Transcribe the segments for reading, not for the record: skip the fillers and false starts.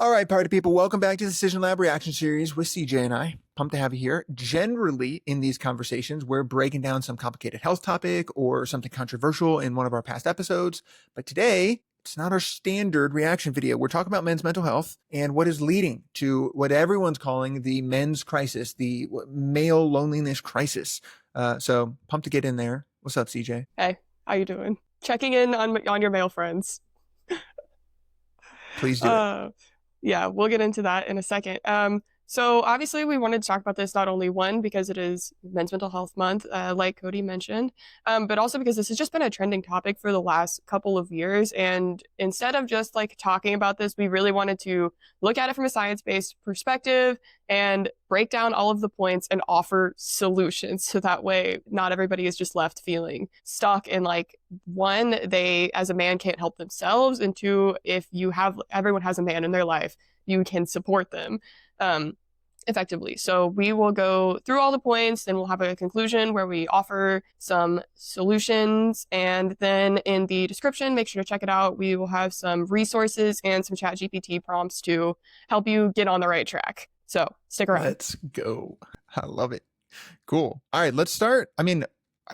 All right, party people, welcome back to the Decision Lab reaction series with CJ and I. Pumped to have you here. Generally, in these conversations, we're breaking down some complicated health topic or something controversial in one of our past episodes. But today, it's not our standard reaction video. We're talking about men's mental health and what is leading to what everyone's calling the men's crisis, the male loneliness crisis. So pumped to get in there. What's up, CJ? Hey, how you doing? Checking in on your male friends. Please do it. Uh, yeah, we'll get into that in a second. So obviously we wanted to talk about this not only one because it is Men's Mental Health Month, like Cody mentioned, but also because this has just been a trending topic for the last couple of years. And instead of just like talking about this, we really wanted to look at it from a science-based perspective and break down all of the points and offer solutions. So that way, not everybody is just left feeling stuck in like one, they as a man can't help themselves, and two, if you have everyone has a man in their life, you can support them effectively. So we will go through all the points, then we'll have a conclusion where we offer some solutions. And then in the description, make sure to check it out. We will have some resources and some chat GPT prompts to help you get on the right track. So stick around. Let's go. I love it. Cool. All right, let's start. I mean,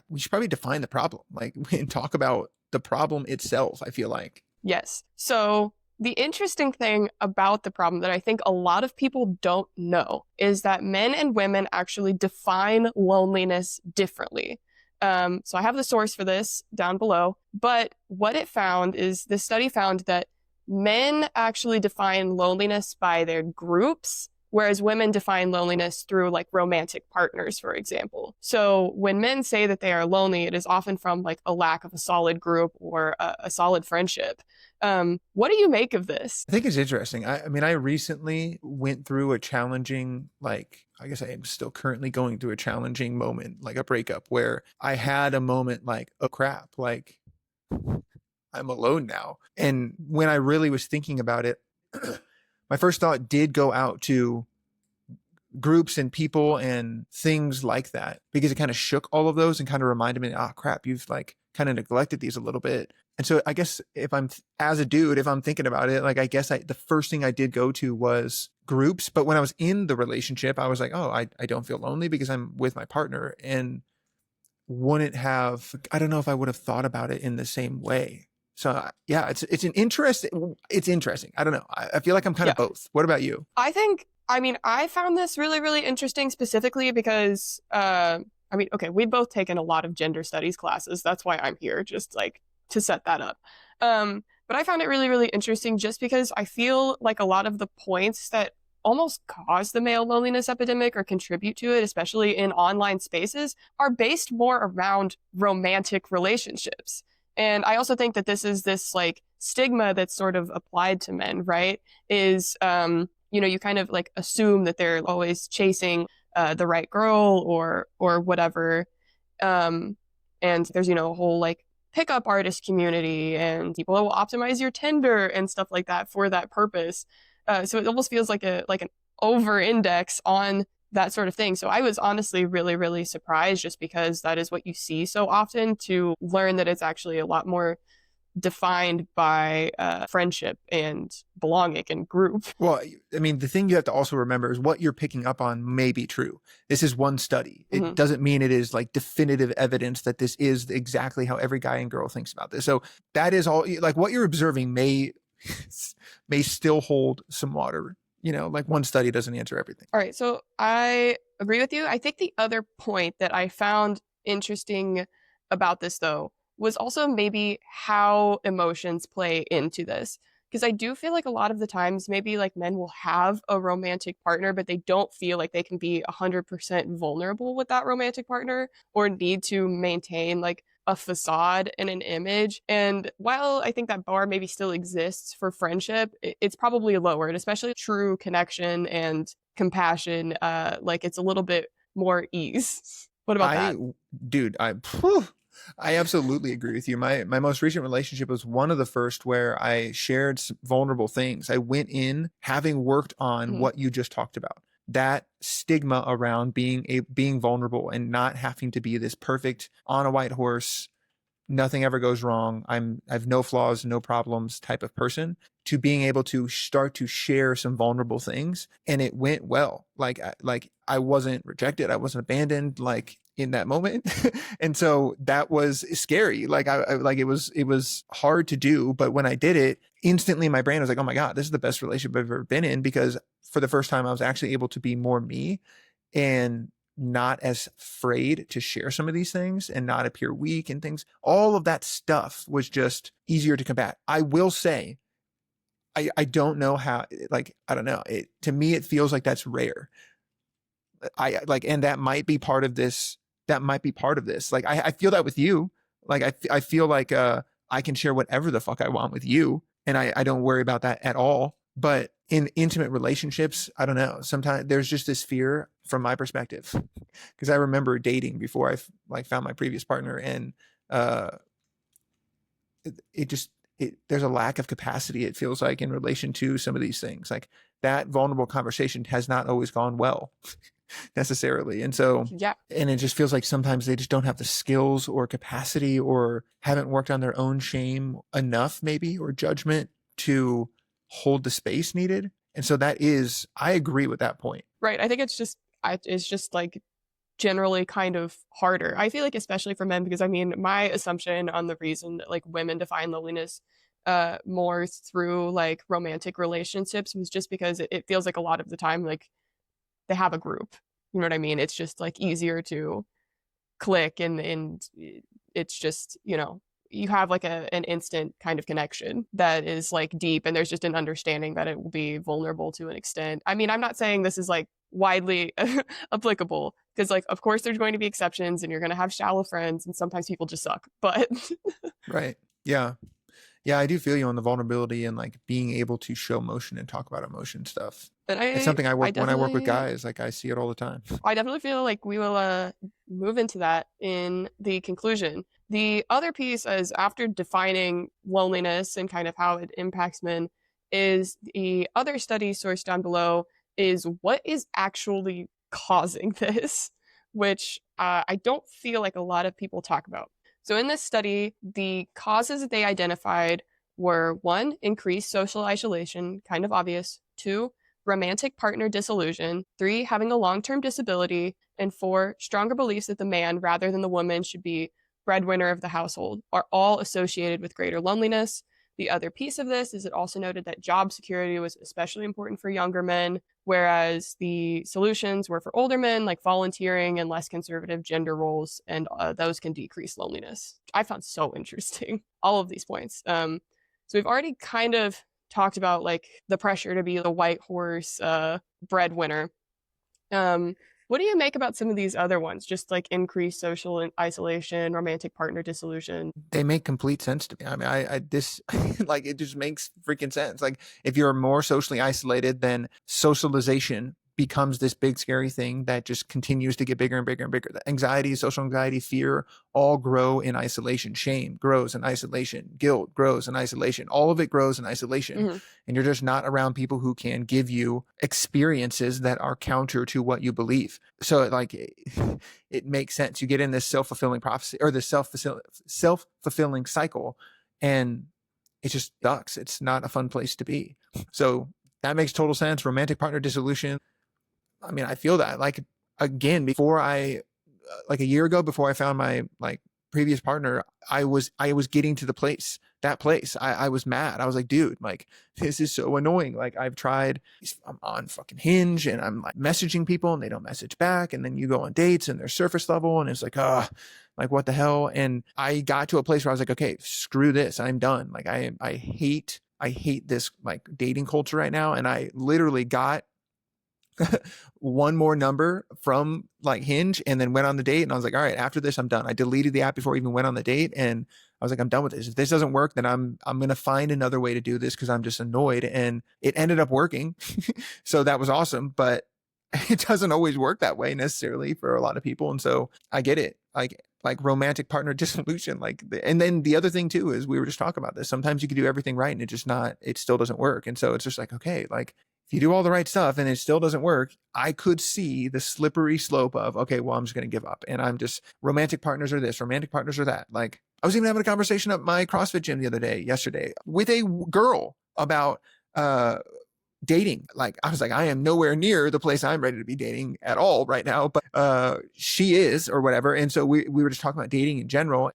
we should probably define the problem, like, and talk about the problem itself, I feel like. Yes. So the interesting thing about the problem that I think a lot of people don't know is that men and women actually define loneliness differently. So I have the source for this down below, but what it found is this study found that men actually define loneliness by their groups, whereas women define loneliness through like romantic partners, for example. So when men say that they are lonely, it is often from like a lack of a solid group or a solid friendship. What do you make of this? I think it's interesting. I mean, I recently went through a challenging, like, I guess I am still currently going through a challenging moment, like a breakup where I had a moment like, oh crap, like I'm alone now. And when I really was thinking about it, my first thought did go out to groups and people and things like that, because it kind of shook all of those and kind of reminded me, ah, crap, you've like kind of neglected these a little bit. And so I guess if I'm, as a dude, if I'm thinking about it, like, I guess the first thing I did go to was groups. But when I was in the relationship, I was like, oh, I don't feel lonely because I'm with my partner, and wouldn't have, I don't know if I would have thought about it in the same way. So yeah, it's interesting. I don't know. I feel like I'm kind of both. What about you? I found this really, really interesting specifically because, okay, we've both taken a lot of gender studies classes. That's why I'm here, just like to set that up. But I found it really, really interesting just because I feel like a lot of the points that almost cause the male loneliness epidemic or contribute to it, especially in online spaces, are based more around romantic relationships. And I also think that this is this like stigma that's sort of applied to men, right? You kind of like assume that they're always chasing the right girl or whatever. And there's, a whole like pickup artist community and people that will optimize your Tinder and stuff like that for that purpose. So it almost feels like an over index on that sort of thing. So I was honestly really, really surprised, just because that is what you see so often, to learn that it's actually a lot more defined by friendship and belonging and group. Well, I mean, the thing you have to also remember is what you're picking up on may be true. This is one study. It doesn't mean it is like definitive evidence that this is exactly how every guy and girl thinks about this. So that is all, like, what you're observing may still hold some water. Like, one study doesn't answer everything. All right, so I agree with you. I think the other point that I found interesting about this, though, was also maybe how emotions play into this. Because I do feel like a lot of the times, maybe like men will have a romantic partner, but they don't feel like they can be 100% vulnerable with that romantic partner, or need to maintain like a facade and an image. And while I think that bar maybe still exists for friendship, it's probably lowered, especially true connection and compassion. Like, it's a little bit more ease. What about that? Dude, I absolutely agree with you. My most recent relationship was one of the first where I shared vulnerable things. I went in having worked on what you just talked about. That stigma around being vulnerable and not having to be this perfect on a white horse nothing ever goes wrong. I have no flaws, no problems type of person, to being able to start to share some vulnerable things, and it went well. Like I wasn't rejected, I wasn't abandoned like in that moment. And so that was scary. Like like it was hard to do, but when I did it, instantly my brain was like, "Oh my God, this is the best relationship I've ever been in," because for the first time I was actually able to be more me and not as afraid to share some of these things and not appear weak and things. All of that stuff was just easier to combat. I will say, I don't know how, like, I don't know. To me, it feels like that's rare. I like, and that might be part of this. That might be part of this. Like, I feel that with you. Like, I feel like I can share whatever the fuck I want with you, and I don't worry about that at all. But in intimate relationships, I don't know. Sometimes there's just this fear from my perspective, because I remember dating before I like found my previous partner, and uh, it just there's a lack of capacity. It feels like in relation to some of these things, like that vulnerable conversation has not always gone well necessarily. And so, Yeah. and it just feels like sometimes they just don't have the skills or capacity or haven't worked on their own shame enough, maybe, or judgment to hold the space needed. And so that is, I agree with that point. Right. I think it's just like generally kind of harder. I feel like especially for men, because I mean, my assumption on the reason that like women define loneliness more through like romantic relationships was just because it feels like a lot of the time like they have a group. You know what I mean? It's just like easier to click and it's just, you know, you have like an instant kind of connection that is like deep and there's just an understanding that it will be vulnerable to an extent. I mean, I'm not saying this is like widely applicable because like of course there's going to be exceptions and you're going to have shallow friends and sometimes people just suck. But Right. Yeah. Yeah, I do feel you on the vulnerability and like being able to show emotion and talk about emotion stuff. but It's something I I work when I work with definitely guys, like I see it all the time. I definitely feel like we will move into that in the conclusion. The other piece is after defining loneliness and kind of how it impacts men is the other study source down below is what is actually causing this, which I don't feel like a lot of people talk about. So in this study, the causes that they identified were one, increased social isolation, kind of obvious, two, romantic partner disillusion, three, having a long term disability, and four, stronger beliefs that the man rather than the woman should be breadwinner of the household are all associated with greater loneliness. The other piece of this is it also noted that job security was especially important for younger men, whereas the solutions were for older men, like volunteering and less conservative gender roles, and those can decrease loneliness. I found so interesting, all of these points. So we've already kind of talked about like the pressure to be the white horse breadwinner. What do you make about some of these other ones? Just like increased social isolation, romantic partner disillusion. They make complete sense to me. I mean, I this like it just makes freaking sense. Like if you're more socially isolated, then socialization becomes this big scary thing that just continues to get bigger and bigger and bigger. The anxiety, social anxiety, fear all grow in isolation. Shame grows in isolation. Guilt grows in isolation. All of it grows in isolation. Mm-hmm. And you're just not around people who can give you experiences that are counter to what you believe. So like it makes sense. You get in this self-fulfilling prophecy or this self-fulfilling cycle, and it just sucks. It's not a fun place to be. So that makes total sense. Romantic partner dissolution. I mean, I feel that like again, before like a year ago, before I found my like previous partner, I was getting to that place. I was mad. I was like, dude, like this is so annoying. Like I'm on fucking Hinge and I'm like messaging people and they don't message back. And then you go on dates and they're surface level and it's like, like what the hell? And I got to a place where I was like, okay, screw this. I'm done. Like I hate this like dating culture right now. And I literally got one more number from like Hinge and then went on the date. And I was like, all right, after this, I'm done. I deleted the app before I even went on the date. And I was like, I'm done with this. If this doesn't work, then I'm going to find another way to do this because I'm just annoyed. And it ended up working. So that was awesome. But it doesn't always work that way necessarily for a lot of people. And so I get it. Like romantic partner dissolution. And then the other thing too, is we were just talking about this. Sometimes you can do everything right and it still doesn't work. And so it's just like, okay, like if you do all the right stuff and it still doesn't work, I could see the slippery slope of, okay, well, I'm just going to give up. And I'm just romantic partners are this, romantic partners are that. Like I was even having a conversation at my CrossFit gym yesterday, with a girl about dating. Like, I was like, I am nowhere near the place I'm ready to be dating at all right now, but she is, or whatever. And so we were just talking about dating in general.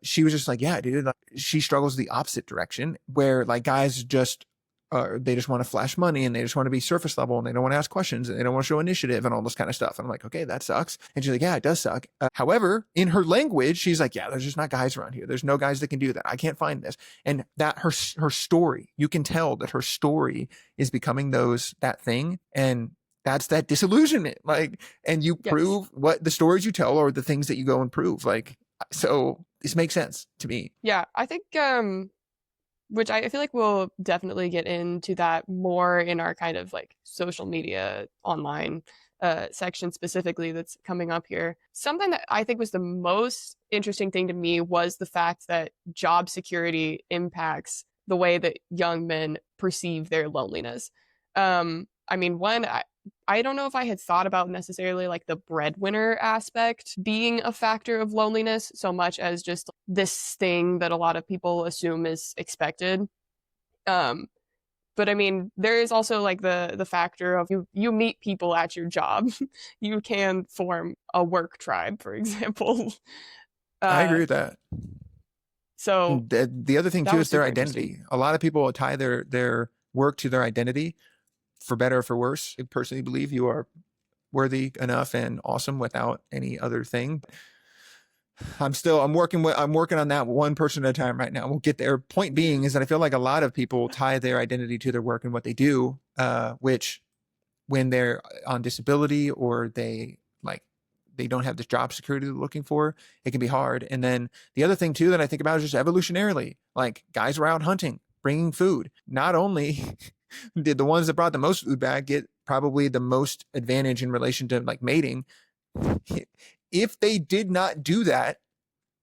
She was just like, yeah, dude, like, she struggles the opposite direction, where like guys just they just want to flash money, and they just want to be surface level, and they don't want to ask questions, and they don't want to show initiative and all this kind of stuff. And I'm like, okay, that sucks. And she's like, yeah, it does suck. However, in her language, she's like, yeah, there's just not guys around here. There's no guys that can do that. I can't find this. And that her story, you can tell that her story is becoming that thing. And that's that disillusionment. Like, and you prove what the stories you tell or the things that you go and prove. Like, so this makes sense to me. Yeah, I think which I feel like we'll definitely get into that more in our kind of like social media online section specifically that's coming up here. Something that I think was the most interesting thing to me was the fact that job security impacts the way that young men perceive their loneliness. I mean, I don't know if I had thought about necessarily like the breadwinner aspect being a factor of loneliness so much as just this thing that a lot of people assume is expected. But I mean, there is also like the factor of you meet people at your job. You can form a work tribe, for example. I agree with that. So the other thing that too was is their super identity. interesting. A lot of people tie their work to their identity, for better or for worse. I personally believe you are worthy enough and awesome without any other thing. I'm working on that one person at a time right now. We'll get there. Point being is that I feel like a lot of people tie their identity to their work and what they do, which when they're on disability, or they don't have the job security they're looking for, it can be hard. And then the other thing too that I think about is just evolutionarily, like, guys were out hunting, bringing food. Not only did the ones that brought the most food back get probably the most advantage in relation to like mating, if they did not do that,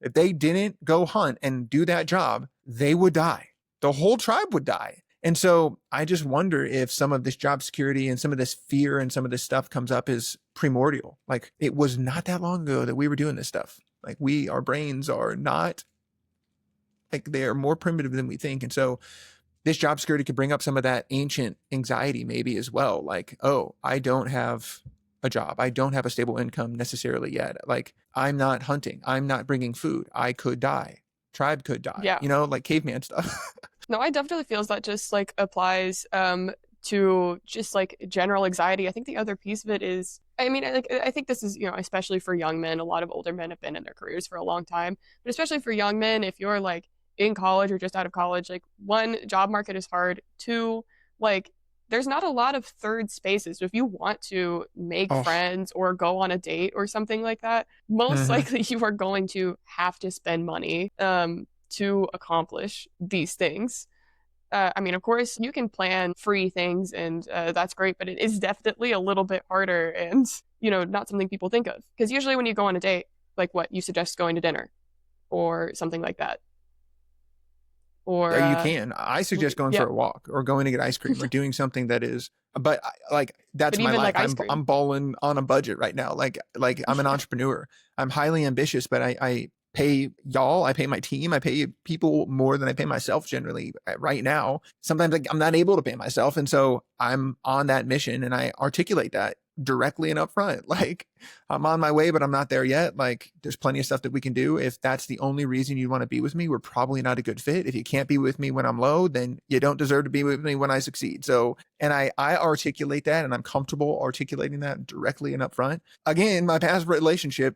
if they didn't go hunt and do that job, they would die. The whole tribe would die. And so I just wonder if some of this job security and some of this fear and some of this stuff comes up as primordial. Like, it was not that long ago that we were doing this stuff. Like, our brains are not, like, they are more primitive than we think. And so this job security could bring up some of that ancient anxiety maybe as well. Like, oh, I don't have a job. I don't have a stable income necessarily yet. Like, I'm not hunting. I'm not bringing food. I could die. Tribe could die. Yeah. Like caveman stuff. No, I definitely feels that just like applies to just like general anxiety. I think the other piece of it is, I mean, I think this is, especially for young men. A lot of older men have been in their careers for a long time, but especially for young men, if you're like in college or just out of college, like, one, job market is hard. Two, like, there's not a lot of third spaces. So if you want to make friends or go on a date or something like that, most likely you are going to have to spend money to accomplish these things. I mean, of course, you can plan free things, and that's great, but it is definitely a little bit harder and, not something people think of. Because usually when you go on a date, like, what you suggest going to dinner or something like that. Or you can. I suggest going for a walk or going to get ice cream or doing something that is, but like, that's my life. Like, I'm balling on a budget right now. Like I'm an entrepreneur. I'm highly ambitious, but I pay y'all, I pay my team, I pay people more than I pay myself generally right now. Sometimes I'm not able to pay myself. And so I'm on that mission, and I articulate that directly and upfront. Like, I'm on my way, but I'm not there yet. Like, there's plenty of stuff that we can do. If that's the only reason you want to be with me, we're probably not a good fit. If you can't be with me when I'm low, then you don't deserve to be with me when I succeed. So, and I articulate that, and I'm comfortable articulating that directly and upfront. Again, my past relationship,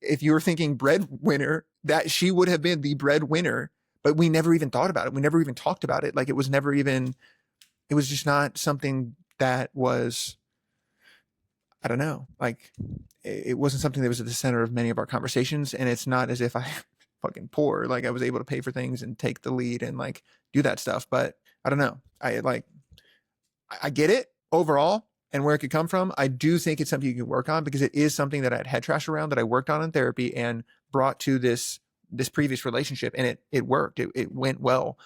if you were thinking breadwinner, that she would have been the breadwinner, but we never even thought about it. We never even talked about it. Like, it was just not something that was, I don't know, like, it wasn't something that was at the center of many of our conversations. And it's not as if I fucking poor, like, I was able to pay for things and take the lead and like do that stuff. But I don't know. I get it overall and where it could come from. I do think it's something you can work on, because it is something that I had head trash around, that I worked on in therapy and brought to this previous relationship. And it worked. It went well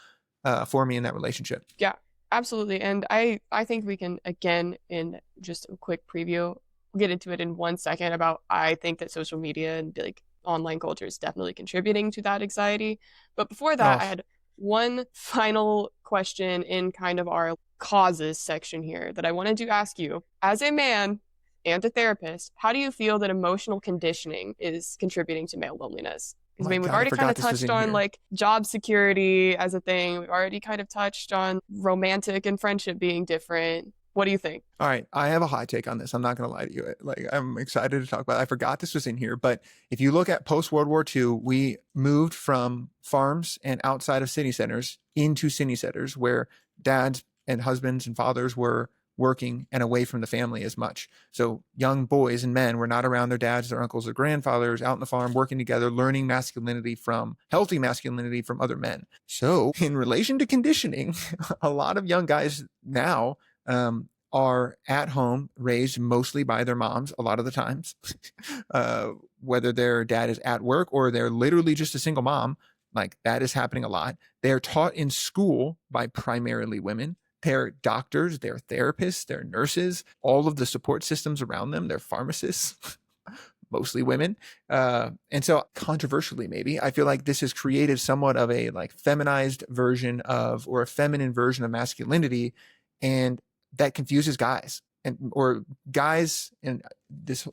for me in that relationship. Yeah, absolutely. And I think we can, again, in just a quick preview, we'll get into it in 1 second about, I think that social media and like online culture is definitely contributing to that anxiety. But before that, Oh, I had one final question in kind of our causes section here that I wanted to ask you. As a man and a therapist, how do you feel that emotional conditioning is contributing to male loneliness? Because I my mean, we've God, I already kind forgot of this was touched in on here. like job security as a thing. We've already kind of touched on romantic and friendship being different. What do you think? All right, I have a hot take on this. I'm not going to lie to you. Like, I'm excited to talk about it. I forgot this was in here, but if you look at post World War II, we moved from farms and outside of city centers into city centers where dads and husbands and fathers were working and away from the family as much. So young boys and men were not around their dads, their uncles, their grandfathers, out in the farm, working together, learning masculinity from healthy masculinity from other men. So, in relation to conditioning, a lot of young guys now are at home, raised mostly by their moms a lot of the times, uh, whether their dad is at work or they're literally just a single mom. Like that is happening a lot. They're taught in school by primarily women. They're doctors, they're therapists, they're nurses, all of the support systems around them, they're pharmacists, mostly women. And so controversially, maybe, I feel like this has created somewhat of a like feminized version of, or a feminine version of masculinity. And that confuses guys or guys. And this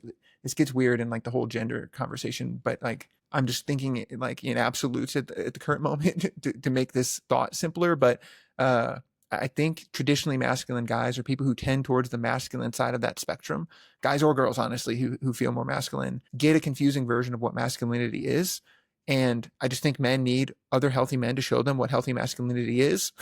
gets weird in like the whole gender conversation, but like, I'm just thinking like in absolutes at the current moment to make this thought simpler. But, I think traditionally masculine guys are people who tend towards the masculine side of that spectrum, guys or girls, honestly, who feel more masculine, get a confusing version of what masculinity is. And I just think men need other healthy men to show them what healthy masculinity is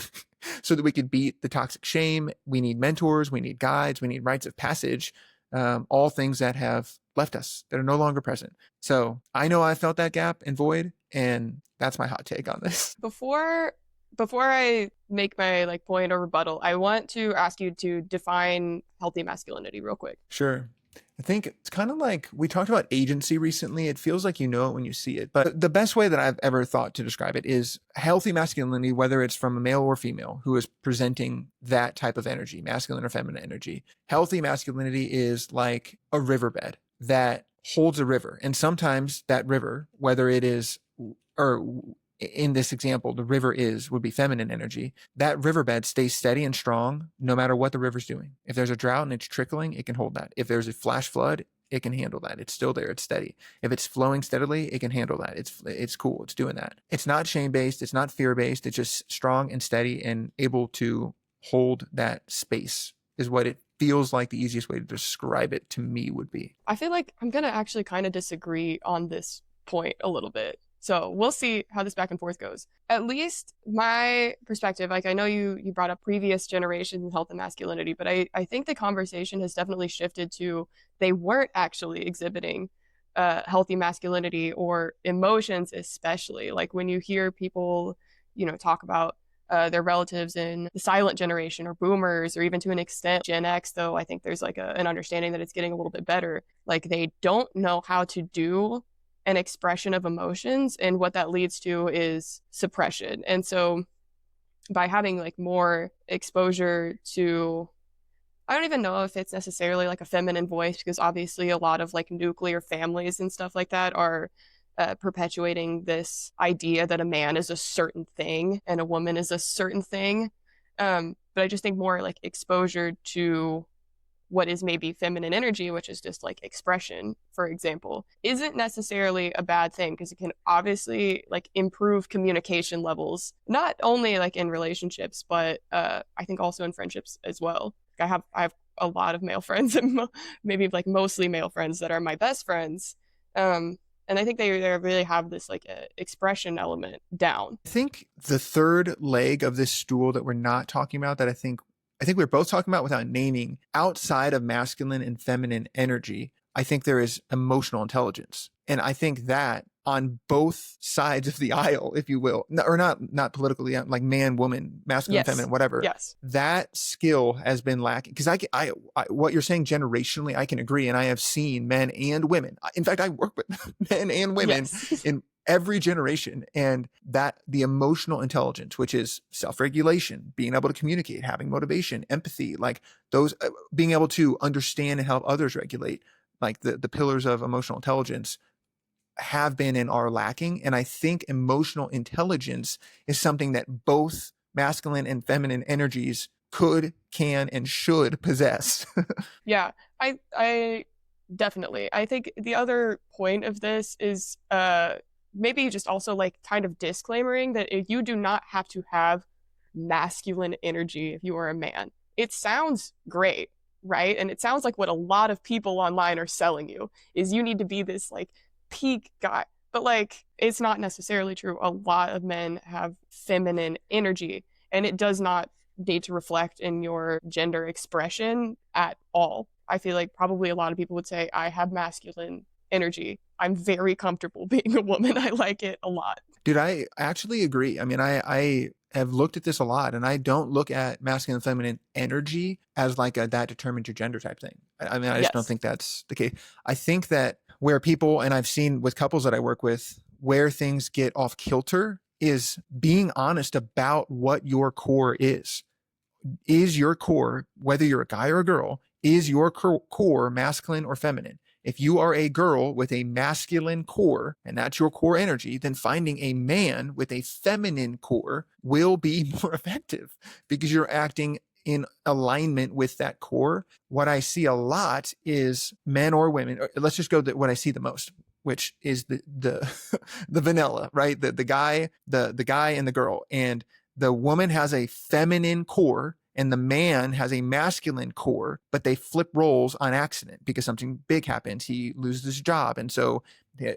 so that we could beat the toxic shame. We need mentors, we need guides, we need rites of passage, all things that have left us, that are no longer present. So I know I felt that gap and void, and that's my hot take on this. Before I make my like point or rebuttal, I want to ask you to define healthy masculinity real quick. Sure. I think it's kind of like we talked about agency recently. It feels like you know it when you see it. But the best way that I've ever thought to describe it is healthy masculinity, whether it's from a male or female who is presenting that type of energy, masculine or feminine energy. Healthy masculinity is like a riverbed that holds a river. And sometimes that river, whether it is, or in this example, the river would be feminine energy. That riverbed stays steady and strong no matter what the river's doing. If there's a drought and it's trickling, it can hold that. If there's a flash flood, it can handle that. It's still there. It's steady. If it's flowing steadily, it can handle that. It's cool. It's doing that. It's not shame based. It's not fear based. It's just strong and steady and able to hold that space is what it feels like the easiest way to describe it to me would be. I feel like I'm gonna actually kind of disagree on this point a little bit. So we'll see how this back and forth goes. At least my perspective, like I know you brought up previous generations in health and masculinity, but I think the conversation has definitely shifted to they weren't actually exhibiting healthy masculinity or emotions, especially like when you hear people, talk about their relatives in the silent generation or boomers or even to an extent Gen X, though I think there's like an understanding that it's getting a little bit better. Like they don't know how to do an expression of emotions, and what that leads to is suppression. And so by having like more exposure to, I don't even know if it's necessarily like a feminine voice, because obviously a lot of like nuclear families and stuff like that are perpetuating this idea that a man is a certain thing and a woman is a certain thing. But I just think more like exposure to what is maybe feminine energy, which is just like expression, for example, isn't necessarily a bad thing, because it can obviously like improve communication levels, not only like in relationships, but I think also in friendships as well. I have a lot of male friends and maybe like mostly male friends that are my best friends. And I think they really have this like expression element down. I think the third leg of this stool that we're not talking about, that I think we're both talking about without naming, outside of masculine and feminine energy, I think there is emotional intelligence. And I think that on both sides of the aisle, if you will, or not politically, like man, woman, masculine, Yes. feminine, whatever, Yes. that skill has been lacking. Because I, what you're saying generationally, I can agree. And I have seen men and women. In fact, I work with men and women Yes. in every generation, and that the emotional intelligence, which is self-regulation, being able to communicate, having motivation, empathy, like those, being able to understand and help others regulate, like the pillars of emotional intelligence, have been and are lacking. And I think emotional intelligence is something that both masculine and feminine energies could, can, and should possess. Yeah, I definitely. I think the other point of this is maybe just also like kind of disclaimering that if you do not have to have masculine energy if you are a man. It sounds great, right? And it sounds like what a lot of people online are selling you is you need to be this like peak guy. But like it's not necessarily true. A lot of men have feminine energy and it does not need to reflect in your gender expression at all. I feel like probably a lot of people would say I have masculine energy. I'm very comfortable being a woman. I like it a lot. Dude, I actually agree. I mean, I have looked at this a lot, and I don't look at masculine and feminine energy as like a that determines your gender type thing. I mean, I just don't Yes. think that's the case. I think that where people, and I've seen with couples that I work with, where things get off kilter is being honest about what your core is. Is your core, whether you're a guy or a girl, is your core masculine or feminine? If you are a girl with a masculine core and that's your core energy, then finding a man with a feminine core will be more effective because you're acting in alignment with that core. What I see a lot is men or women, or let's just go to what I see the most, which is the the vanilla, right? The guy, the guy and the girl. And the woman has a feminine core and the man has a masculine core, but they flip roles on accident because something big happens. He loses his job. And so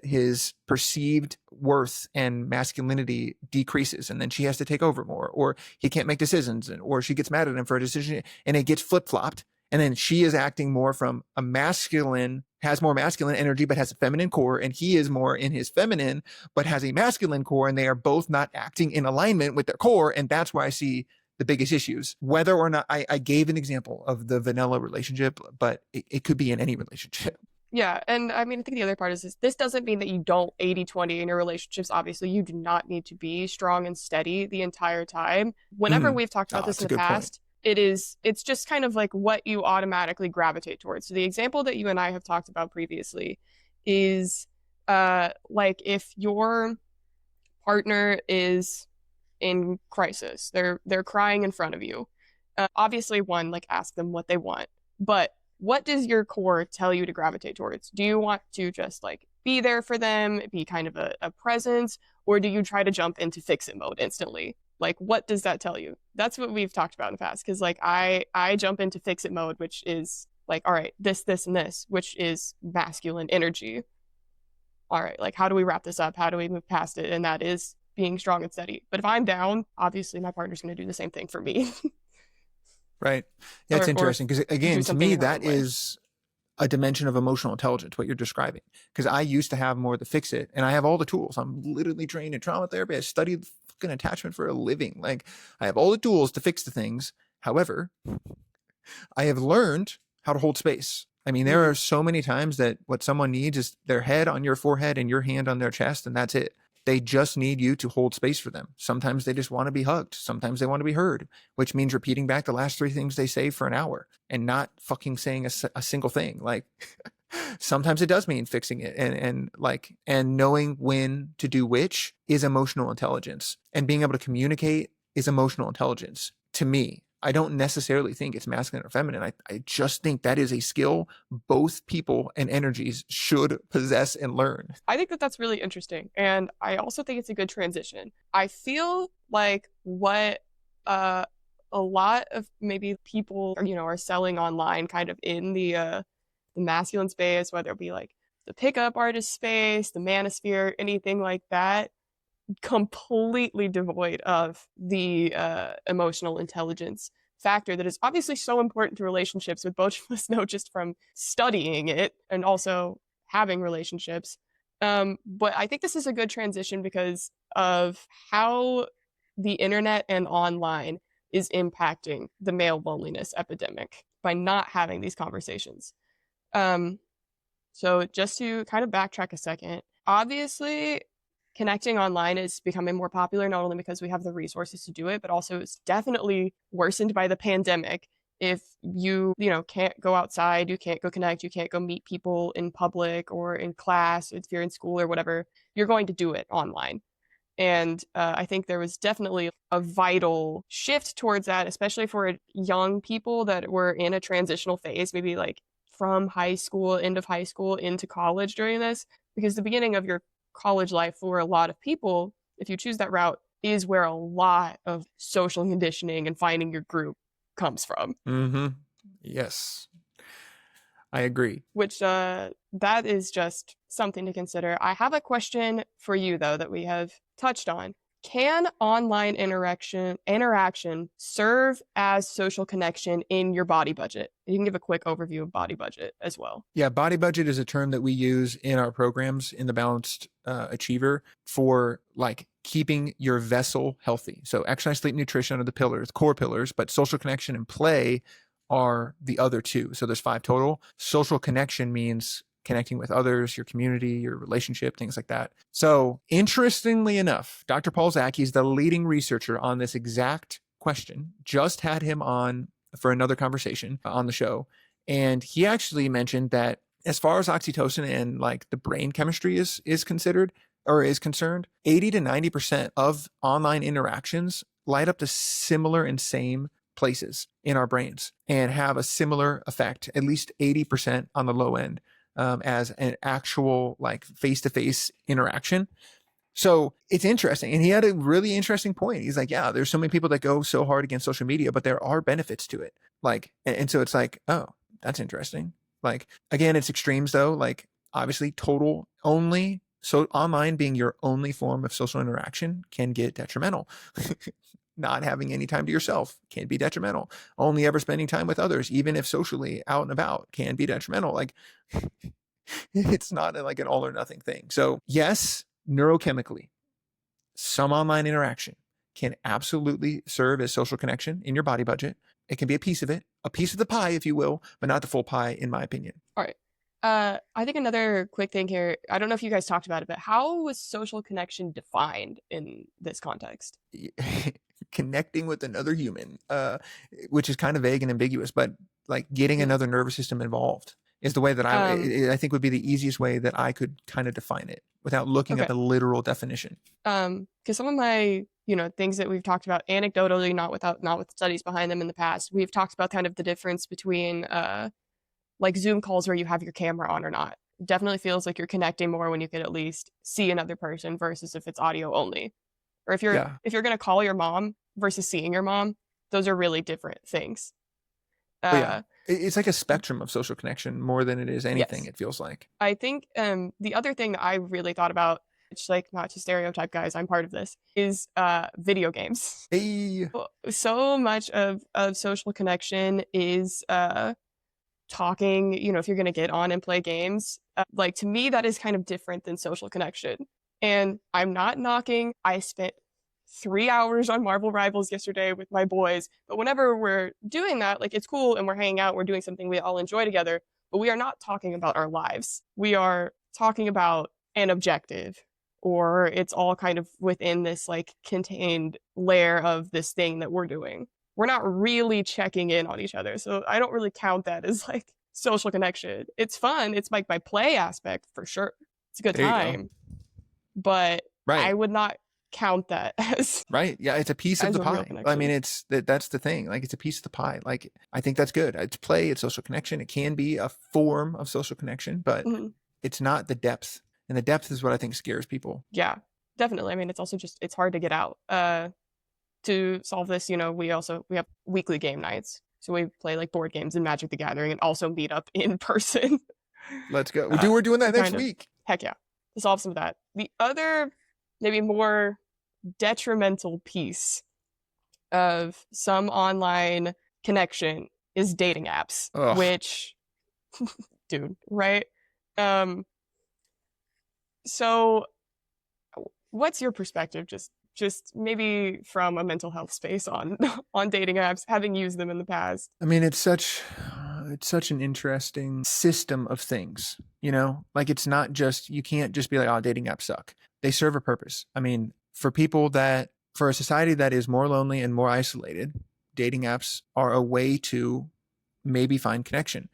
his perceived worth and masculinity decreases. And then she has to take over more, or he can't make decisions, or she gets mad at him for a decision and it gets flip flopped. And then she is acting more from a masculine, has more masculine energy, but has a feminine core. And he is more in his feminine, but has a masculine core. And they are both not acting in alignment with their core. And that's why I see the biggest issues. Whether or not I gave an example of the vanilla relationship, but it could be in any relationship. Yeah, and I mean, I think the other part is this doesn't mean that you don't 80-20 in your relationships. Obviously, you do not need to be strong and steady the entire time. Whenever we've talked about this That's in a the good point. past, it's just kind of like what you automatically gravitate towards. So the example that you and I have talked about previously is like if your partner is in crisis, they're crying in front of you. Obviously, one, like ask them what they want, but what does your core tell you to gravitate towards? Do you want to just like be there for them, be kind of a presence, or do you try to jump into fix it mode instantly? Like, what does that tell you? That's what we've talked about in the past. Because like I jump into fix it mode, which is like, all right, this, and this, which is masculine energy. All right, like how do we wrap this up? How do we move past it? And that is being strong and steady. But if I'm down, obviously my partner's going to do the same thing for me. Right. Yeah, it's or interesting because do again, to something me, in her that own way. is a dimension of emotional intelligence, what you're describing. Because I used to have more of the fix it, and I have all the tools. I'm literally trained in trauma therapy. I studied fucking attachment for a living. Like I have all the tools to fix the things. However, I have learned how to hold space. I mean, there Mm-hmm. are so many times that what someone needs is their head on your forehead and your hand on their chest, and that's it. They just need you to hold space for them. Sometimes they just want to be hugged. Sometimes they want to be heard, which means repeating back the last three things they say for an hour and not fucking saying a single thing. Like sometimes it does mean fixing it and knowing when to do which is emotional intelligence, and being able to communicate is emotional intelligence to me. I don't necessarily think it's masculine or feminine. I just think that is a skill both people and energies should possess and learn. I think that that's really interesting. And I also think it's a good transition. I feel like what uh, a lot of maybe people are, are selling online kind of in the masculine space, whether it be like the pickup artist space, the manosphere, anything like that, completely devoid of the emotional intelligence factor that is obviously so important to relationships, with both of us know just from studying it and also having relationships. But I think this is a good transition because of how the internet and online is impacting the male loneliness epidemic by not having these conversations. Um, so just to kind of backtrack a second, obviously connecting online is becoming more popular, not only because we have the resources to do it, but also it's definitely worsened by the pandemic. if you know, can't go outside, you can't go connect, you can't go meet people in public or in class, if you're in school or whatever, you're going to do it online. And I think there was definitely a vital shift towards that, especially for young people that were in a transitional phase, maybe like from high school, end of high school into college during this, because the beginning of your college life for a lot of people, if you choose that route, is where a lot of social conditioning and finding your group comes from. Mm-hmm. Yes, I agree. Which that is just something to consider. I have a question for you though that we have touched on. Can online interaction serve as social connection in your body budget? You can give a quick overview of body budget as well. Yeah, body budget is a term that we use in our programs in the Balanced Achiever for like keeping your vessel healthy. So exercise, sleep, nutrition are the pillars, core pillars, but social connection and play are the other two. So there's 5 total. Social connection means connecting with others, your community, your relationship, things like that. So interestingly enough, Dr. Paul Zaki is the leading researcher on this exact question. Just had him on for another conversation on the show. And he actually mentioned that as far as oxytocin and like the brain chemistry is considered or is concerned, 80 to 90% of online interactions light up to similar and same places in our brains and have a similar effect, at least 80% on the low end, as an actual like face-to-face interaction. So it's interesting. And he had a really interesting point. He's like, yeah, there's so many people that go so hard against social media, but there are benefits to it. Like, and so it's like, oh, that's interesting. Like, again, it's extremes though. Like, obviously, total only. So online being your only form of social interaction can get detrimental. Not having any time to yourself can be detrimental. Only ever spending time with others, even if socially out and about, can be detrimental. Like, it's not like an all or nothing thing. So yes, neurochemically, some online interaction can absolutely serve as social connection in your body budget. It can be a piece of it, a piece of the pie, if you will, but not the full pie, in my opinion. All right. I think another quick thing here, I don't know if you guys talked about it, but how was social connection defined in this context? Connecting with another human, which is kind of vague and ambiguous, but like getting another nervous system involved is the way that I think would be the easiest way that I could kind of define it without looking at the literal definition. Because some of my, you know, things that we've talked about anecdotally, not with studies behind them in the past, we've talked about kind of the difference between like Zoom calls where you have your camera on or not. It definitely feels like you're connecting more when you can at least see another person versus if it's audio only. Or if you're going to call your mom versus seeing your mom, those are really different things. It's like a spectrum of social connection more than it is anything. Yes. It feels like. I think the other thing that I really thought about, which like not to stereotype guys, I'm part of this, is video games. Hey. So much of social connection is talking. You know, if you're going to get on and play games, like to me that is kind of different than social connection. And I'm not knocking. I spent 3 hours on Marvel Rivals yesterday with my boys. But whenever we're doing that, like it's cool and we're hanging out, we're doing something we all enjoy together, but we are not talking about our lives. We are talking about an objective, or it's all kind of within this like contained layer of this thing that we're doing. We're not really checking in on each other. So I don't really count that as like social connection. It's fun. It's like my play aspect for sure. It's a good time. But I would not count that as yeah, it's a piece of the pie. I mean, it's that's the thing. Like, it's a piece of the pie. Like, I think that's good. It's play, it's social connection. It can be a form of social connection, but it's not the depth. And the depth is what I think scares people. Yeah, definitely. I mean, it's also just it's hard to get out. To solve this, you know, we have weekly game nights. So we play like board games and Magic the Gathering and also meet up in person. Let's go. We're doing that next week. Heck yeah. To solve some of that. The other, maybe more detrimental piece of some online connection is dating apps, which, dude, right? So what's your perspective, just maybe from a mental health space on dating apps, having used them in the past? I mean, it's such an interesting system of things, you know, like it's not just, you can't just be like, oh, dating apps suck. They serve a purpose. I mean, for a society that is more lonely and more isolated, dating apps are a way to maybe find connection.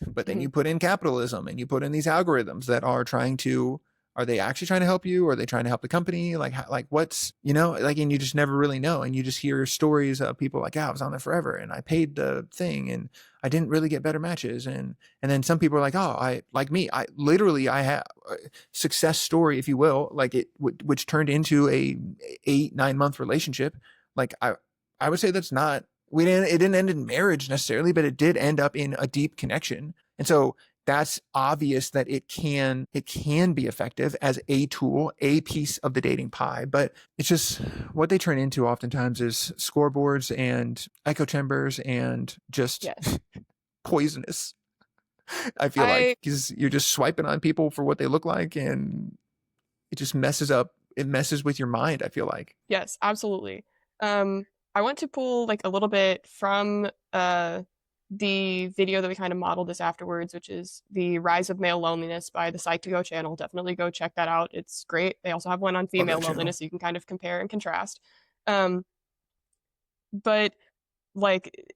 But then Mhm. you put in capitalism and you put in these algorithms that are trying to, are they actually trying to help you? Or are they trying to help the company? Like, like what's, like, and you just never really know. And you just hear stories of people like, yeah, I was on there forever and I paid the thing and I didn't really get better matches. And then some people are like, oh, like me, I have a success story, if you will, like which turned into a 8-9 month relationship. Like I would say that's not, it didn't end in marriage necessarily, but it did end up in a deep connection. And so that's obvious that it can be effective as a tool, a piece of the dating pie. But it's just what they turn into oftentimes is scoreboards and echo chambers and just Yes. poisonous. I feel like I because you're just swiping on people for what they look like, and it just messes up. It messes with your mind, I feel like. Yes, absolutely. I want to pull like a little bit from the video that we kind of modeled this afterwards, which is The Rise of Male Loneliness by the Psych2Go channel. Definitely go check that out. It's great. They also have one on Love female that channel. loneliness, so you can kind of compare and contrast. Um, but like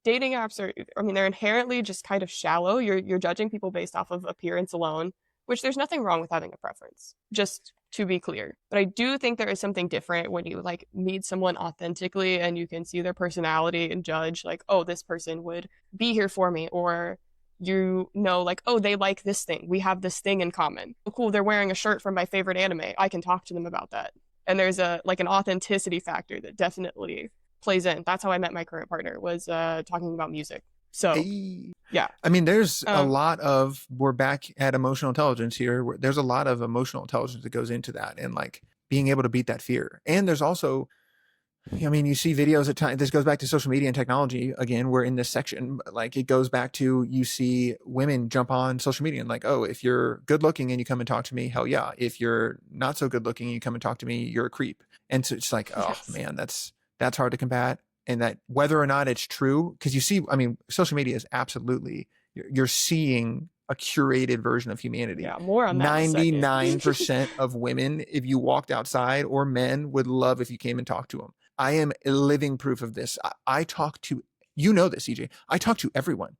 dating apps are, I mean, they're inherently just kind of shallow. You're judging people based off of appearance alone, which there's nothing wrong with having a preference, just to be clear. But I do think there is something different when you like meet someone authentically and you can see their personality and judge like, oh, this person would be here for me, or like, oh, they like this thing. We have this thing in common. Oh, cool, they're wearing a shirt from my favorite anime. I can talk to them about that. And there's a like an authenticity factor that definitely plays in. That's how I met my current partner, was talking about music. So Hey. yeah. I mean, there's a Um, lot of, we're back at emotional intelligence here. There's a lot of emotional intelligence that goes into that and like being able to beat that fear. And there's also, I mean, you see videos at times, this goes back to social media and technology. Again, we're in this section, like it goes back to, you see women jump on social media and like, oh, if you're good looking and you come and talk to me, hell yeah. If you're not so good looking and you come and talk to me, you're a creep. And so it's like, oh yes. man, that's hard to combat. And that whether or not it's true, because you see, I mean, social media is absolutely, you're seeing a curated version of humanity. Yeah, more on that in a second. 99% of women, if you walked outside, or men, would love if you came and talked to them. I am a living proof of this. I talk to, you know this, EJ. I talk to everyone.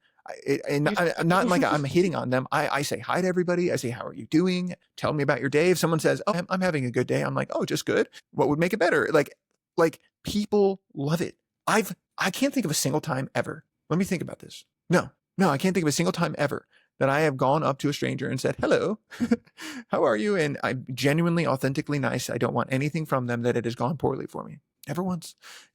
And You I'm not like I'm hitting on them. I say hi to everybody. I say, how are you doing? Tell me about your day. If someone says, oh, I'm having a good day, I'm like, oh, just good. What would make it better? Like people love it. I can't think of a single time ever. Let me think about this. No, I can't think of a single time ever that I have gone up to a stranger and said, hello, how are you? And I'm genuinely, authentically nice. I don't want anything from them that it has gone poorly for me. Never once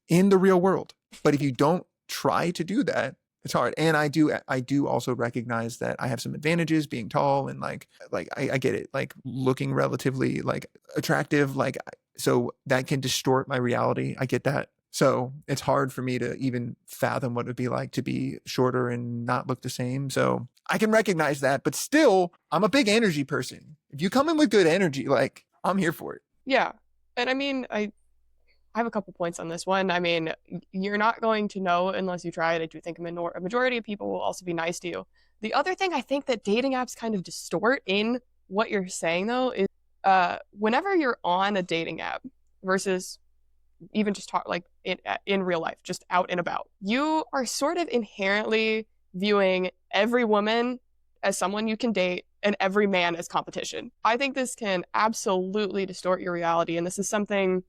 in the real world. But if you don't try to do that, it's hard. And I do also recognize that I have some advantages being tall and like I get it, like looking relatively like attractive, like, so that can distort my reality. I get that. So it's hard for me to even fathom what it would be like to be shorter and not look the same. So I can recognize that, but still, I'm a big energy person. If you come in with good energy, like I'm here for it. Yeah. And I mean, I have a couple points on this one. I mean, you're not going to know unless you try it. I do think a majority of people will also be nice to you. The other thing I think that dating apps kind of distort in what you're saying though is whenever you're on a dating app versus even just talk like in real life, just out and about, you are sort of inherently viewing every woman as someone you can date and every man as competition. I think this can absolutely distort your reality, and this is something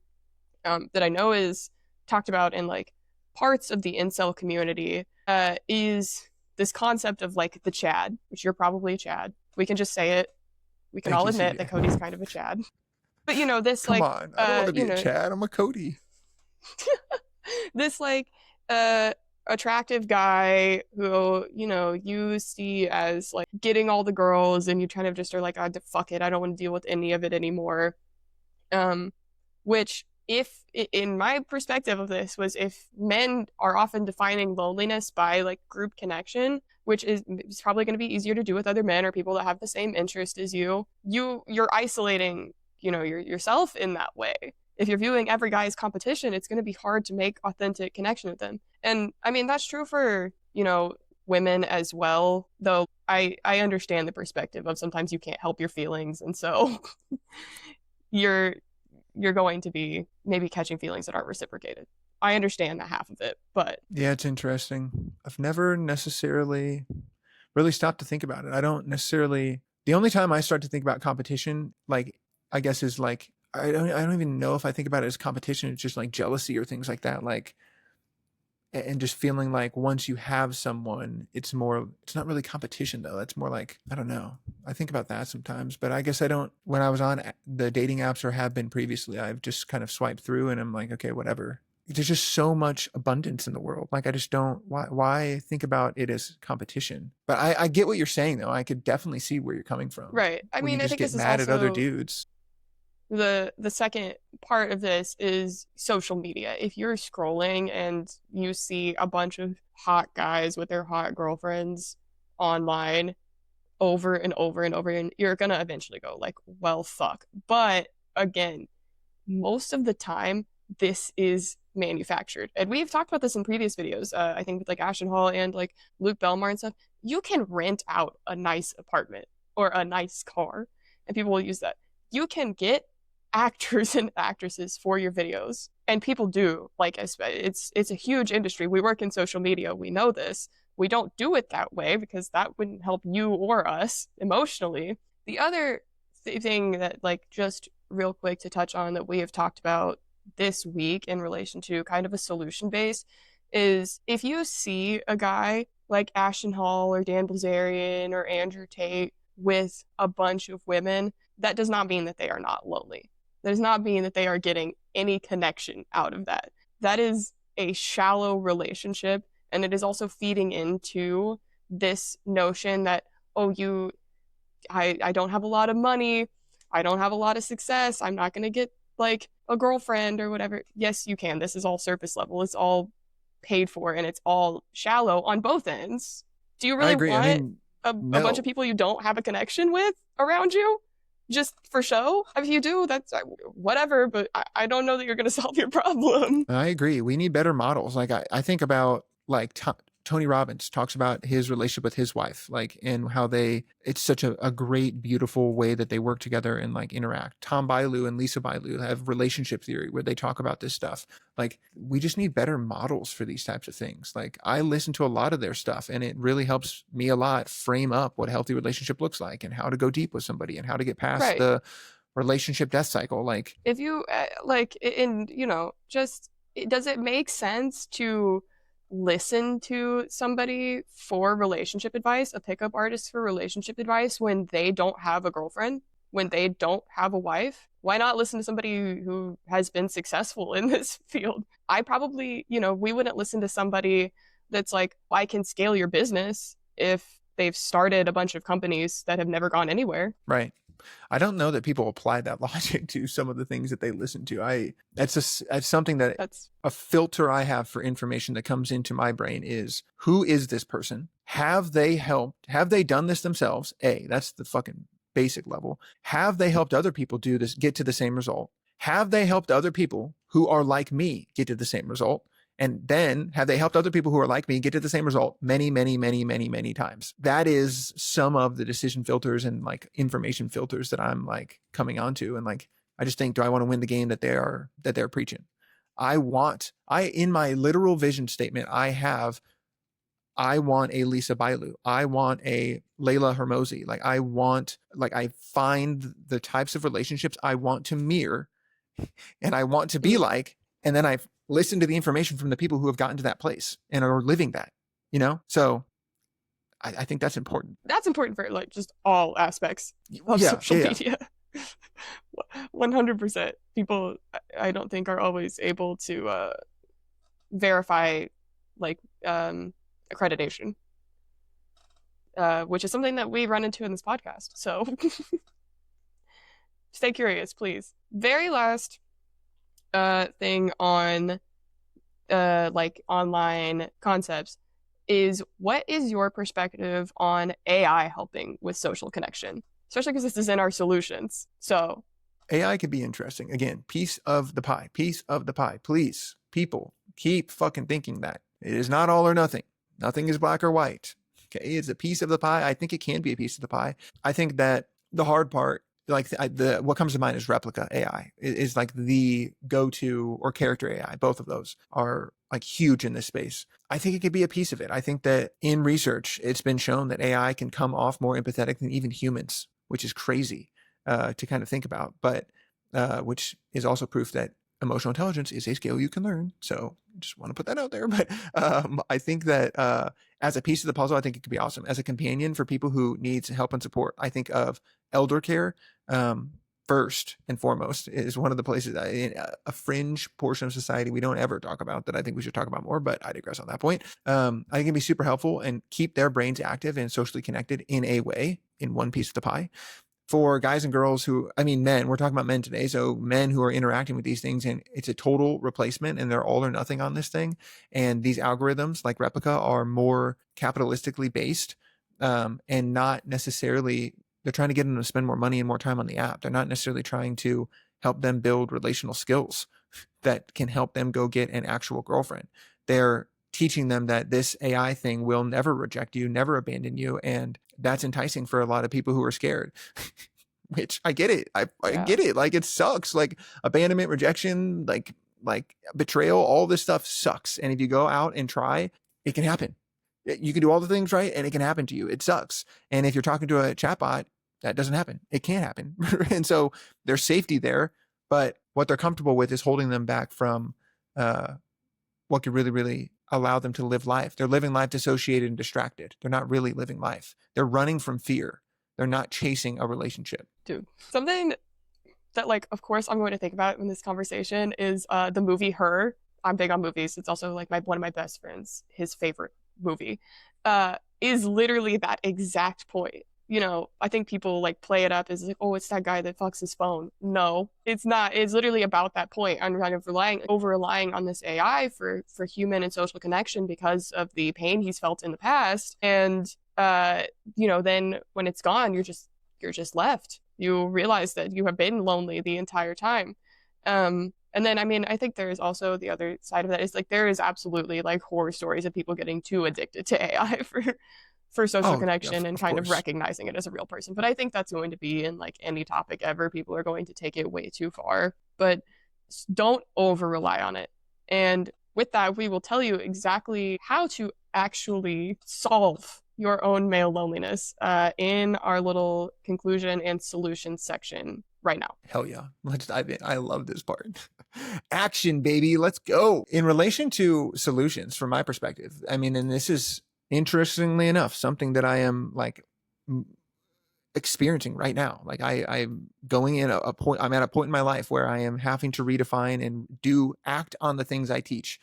that I know is talked about in like parts of the incel community. Is this concept of like the Chad, which you're probably a Chad. We can just say it. We can Thank all you, admit that Cody's CJ. kind of a Chad. But you know, this Come like on. I don't want to be you a know, Chad. I'm a Cody. this like attractive guy who you see as like getting all the girls, and you kind of just are like, oh, fuck it, I don't want to deal with any of it anymore. Which, if in my perspective of this, was if men are often defining loneliness by like group connection, which is probably going to be easier to do with other men or people that have the same interest as you're isolating yourself in that way. If you're viewing every guy as competition, it's going to be hard to make authentic connection with them. And I mean, that's true for women as well, though I understand the perspective of sometimes you can't help your feelings, and so you're going to be maybe catching feelings that aren't reciprocated. I understand that half of it, but Yeah, it's interesting. I've never necessarily really stopped to think about it. I don't necessarily. The only time I start to think about competition, like I guess, is like I don't even know if I think about it as competition. It's just like jealousy or things like that. Like and just feeling like once you have someone, it's not really competition though. It's more like, I don't know. I think about that sometimes, but I guess I don't. When I was on the dating apps or have been previously, I've just kind of swiped through and I'm like, okay, whatever. There's just so much abundance in the world. Like I just don't, why think about it as competition? But I get what you're saying though. I could definitely see where you're coming from, right. I where you mean, I just think get this is mad at other also dudes. the second part of this is social media. If you're scrolling and you see a bunch of hot guys with their hot girlfriends online over and over and over, and you're gonna eventually go like, well, fuck. But again, most of the time, this is manufactured. And we've talked about this in previous videos. I think with like Ashton Hall and like Luke Belmar and stuff. You can rent out a nice apartment or a nice car, and people will use that. You can get actors and actresses for your videos, and people do. Like it's a huge industry. We work in social media. We know this. We don't do it that way because that wouldn't help you or us emotionally. The other thing that like just real quick to touch on that we have talked about this week in relation to kind of a solution base is if you see a guy like Ashton Hall or Dan Bilzerian or Andrew Tate with a bunch of women, that does not mean that they are not lonely. That does not mean that they are getting any connection out of that. That is a shallow relationship, and it is also feeding into this notion that, oh, I don't have a lot of money, I don't have a lot of success, I'm not going to get like a girlfriend or whatever. Yes, you can. This is all surface level. It's all paid for and it's all shallow on both ends. Do you I really agree. I want mean, a bunch of no, people you don't have a connection with around you? Just for show? If you do, that's whatever, but I don't know that you're going to solve your problem. I agree. We need better models. Like I think about like Tony Robbins talks about his relationship with his wife, like, and how it's such a great, beautiful way that they work together and like interact. Tom Bilyeu and Lisa Bilyeu have relationship theory where they talk about this stuff. Like we just need better models for these types of things. Like I listen to a lot of their stuff and it really helps me a lot frame up what a healthy relationship looks like and how to go deep with somebody and how to get past Right. the relationship death cycle. Like, If you like in just does it make sense to listen to somebody for relationship advice, a pickup artist for relationship advice when they don't have a girlfriend, when they don't have a wife? Why not listen to somebody who has been successful in this field? I probably, we wouldn't listen to somebody that's like, I can scale your business if they've started a bunch of companies that have never gone anywhere. right. I don't know that people apply that logic to some of the things that they listen to. That's something that That's a filter I have for information that comes into my brain is, who is this person? Have they helped? Have they done this themselves? That's the fucking basic level. Have they helped other people do this, get to the same result? Have they helped other people who are like me get to the same result? And then have they helped other people who are like me get to the same result many, many, many, many, many times? That is some of the decision filters and like information filters that I'm like coming onto. And like, I just think, do I want to win the game that they're preaching? In my literal vision statement, I want a Lisa Bilyeu. I want a Layla Hermosi. I find the types of relationships I want to mirror and I want to be like, and then I've listened to the information from the people who have gotten to that place and are living that, So I think that's important. that's important for like just all aspects of Yeah, social yeah. media. 100%. People, I don't think, are always able to verify like accreditation, which is something that we run into in this podcast. So stay curious, please. Very last thing on like online concepts is, what is your perspective on AI helping with social connection? Especially because this is in our solutions. So AI could be interesting. Again, piece of the pie, Please, people, keep fucking thinking that. It is not all or nothing. Nothing is black or white. Okay, it's a piece of the pie. I think it can be a piece of the pie. I think that the hard part like the what comes to mind is replica AI is like the go-to, or character AI. Both of those are like huge in this space. I think it could be a piece of it. I think that in research, it's been shown that AI can come off more empathetic than even humans, which is crazy to kind of think about, but which is also proof that emotional intelligence is a skill you can learn. So just want to put that out there. But I think that as a piece of the puzzle, I think it could be awesome. As a companion for people who needs help and support, I think of elder care first and foremost is one of the places, a fringe portion of society we don't ever talk about that I think we should talk about more, but I digress on that point. I think it can be super helpful and keep their brains active and socially connected in a way, in one piece of the pie. For guys and girls who, I mean, men, we're talking about men today. So men who are interacting with these things, and it's a total replacement, and they're all or nothing on this thing. And these algorithms like Replica are more capitalistically based, and not necessarily, they're trying to get them to spend more money and more time on the app. They're not necessarily trying to help them build relational skills that can help them go get an actual girlfriend. They're teaching them that this AI thing will never reject you, never abandon you. And that's enticing for a lot of people who are scared, which I get it. I Yeah. get it. Like, it sucks. Like abandonment, rejection, like betrayal, all this stuff sucks. And if you go out and try, it can happen. You can do all the things right, and it can happen to you. It sucks. And if you're talking to a chatbot, that doesn't happen. It can't happen. And so there's safety there, but what they're comfortable with is holding them back from what could really, really allow them to live life. They're living life dissociated and distracted. They're not really living life. They're running from fear. They're not chasing a relationship. Dude, something that, like, of course I'm going to think about in this conversation is the movie Her. I'm big on movies. It's also like one of my best friends, his favorite movie, is literally that exact point. You know, I think people like play it up as like, oh, it's that guy that fucks his phone. No, it's not. It's literally about that point. I'm kind of over relying on this AI for human and social connection because of the pain he's felt in the past. And you know, then when it's gone, you're just left. You realize that you have been lonely the entire time. And then, I mean, I think there is also the other side of that is like there is absolutely like horror stories of people getting too addicted to AI for social connection and kind of recognizing it as a real person. But I think that's going to be in like any topic ever. People are going to take it way too far, but don't over rely on it. And with that, we will tell you exactly how to actually solve your own male loneliness in our little conclusion and solution section right now. Hell yeah. Let's dive in. I love this part. Action, baby. Let's go. In relation to solutions, from my perspective, I mean, and this is interestingly enough something that I am like experiencing right now. Like I'm going in a point, I'm at a point in my life where I am having to redefine and act on the things I teach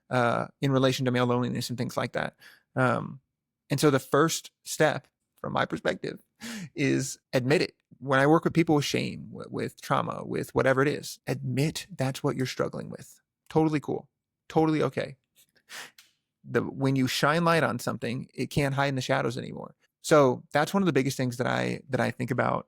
in relation to male loneliness and things like that. And so the first step from my perspective is admit it. When I work with people with shame, with trauma, with whatever it is, admit that's what you're struggling with. Totally cool. Totally okay. When you shine light on something, it can't hide in the shadows anymore. So that's one of the biggest things that I think about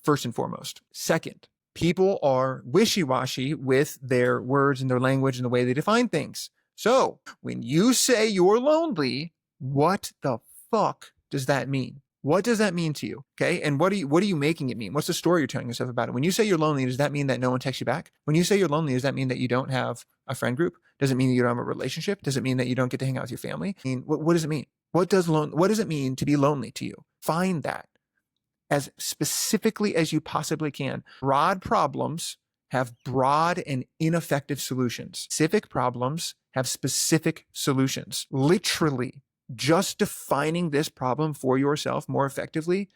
first and foremost. Second, people are wishy-washy with their words and their language and the way they define things. So when you say you're lonely, what the fuck does that mean? What does that mean to you? Okay. And what are you making it mean? What's the story you're telling yourself about it? When you say you're lonely, does that mean that no one texts you back? When you say you're lonely, does that mean that you don't have a friend group? Does it mean that you don't have a relationship? Does it mean that you don't get to hang out with your family? I mean, what does it mean? What does it mean to be lonely to you? Find that as specifically as you possibly can. Broad problems have broad and ineffective solutions. Specific problems have specific solutions. Literally, just defining this problem for yourself more effectively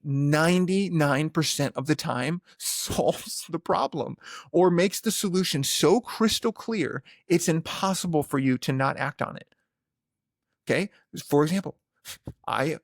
99% of the time solves the problem or makes the solution so crystal clear it's impossible for you to not act on it. Okay? For example, I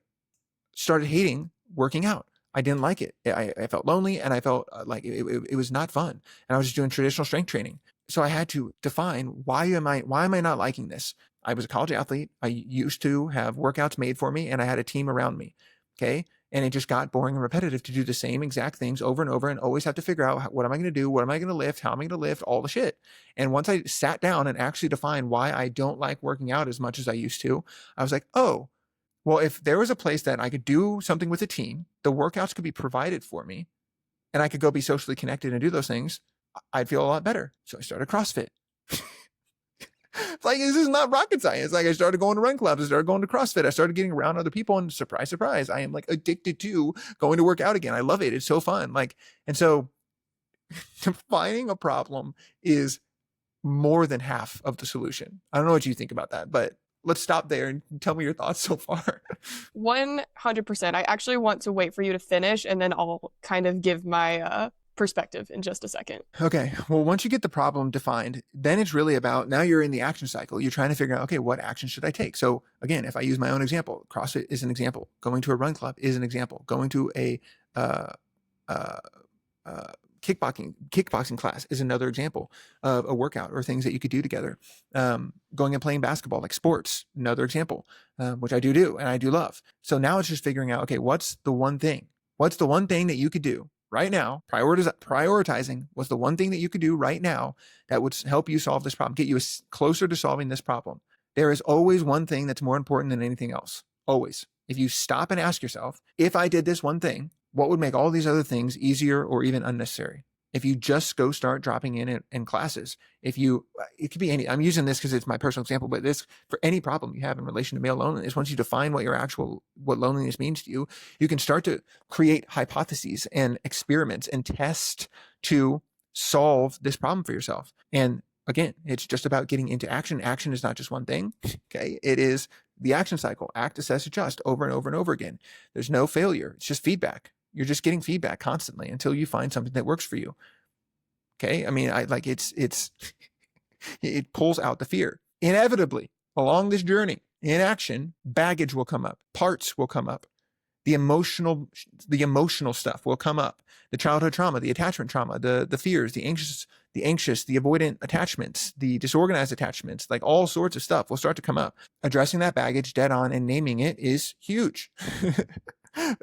started hating working out. I didn't like it. I felt lonely, and I felt like it was not fun. And I was just doing traditional strength training. So I had to define why am I not liking this? I was a college athlete. I used to have workouts made for me, and I had a team around me. Okay. And it just got boring and repetitive to do the same exact things over and over and always have to figure out what am I going to do? What am I going to lift? How am I going to lift? All the shit. And once I sat down and actually defined why I don't like working out as much as I used to, I was like, oh, well, if there was a place that I could do something with a team, the workouts could be provided for me, and I could go be socially connected and do those things, I'd feel a lot better. So I started CrossFit. Like, this is not rocket science. Like, I started going to run clubs, I started going to CrossFit, I started getting around other people, and surprise, surprise, I am like addicted to going to work out again. I love it. It's so fun. Like, and so defining a problem is more than half of the solution. I don't know what you think about that, but let's stop there and tell me your thoughts so far. 100%. I actually want to wait for you to finish, and then I'll kind of give my perspective in just a second. Okay. Well, once you get the problem defined, then it's really about, now you're in the action cycle. You're trying to figure out, okay, what action should I take? So again, if I use my own example, CrossFit is an example. Going to a run club is an example. Going to a kickboxing class is another example of a workout or things that you could do together. Going and playing basketball, like sports, another example, which I do and I do love. So now it's just figuring out, okay, what's the one thing? What's the one thing that you could do right now? Prioritizing what's the one thing that you could do right now that would help you solve this problem, get you closer to solving this problem. There is always one thing that's more important than anything else. Always. If you stop and ask yourself, if I did this one thing, what would make all these other things easier or even unnecessary? If you just go start dropping in classes, it could be any, I'm using this because it's my personal example, but this for any problem you have in relation to male loneliness, once you define what loneliness means to you, you can start to create hypotheses and experiments and test to solve this problem for yourself. And again, it's just about getting into action. Action is not just one thing. Okay. It is the action cycle, act, assess, adjust over and over and over again. There's no failure. It's just feedback. You're just getting feedback constantly until you find something that works for you. Okay. I mean, it pulls out the fear. Inevitably, along this journey, in action, baggage will come up. Parts will come up. The emotional stuff will come up. The childhood trauma, the attachment trauma, the fears, the anxious, the avoidant attachments, the disorganized attachments, like all sorts of stuff will start to come up. Addressing that baggage dead on and naming it is huge.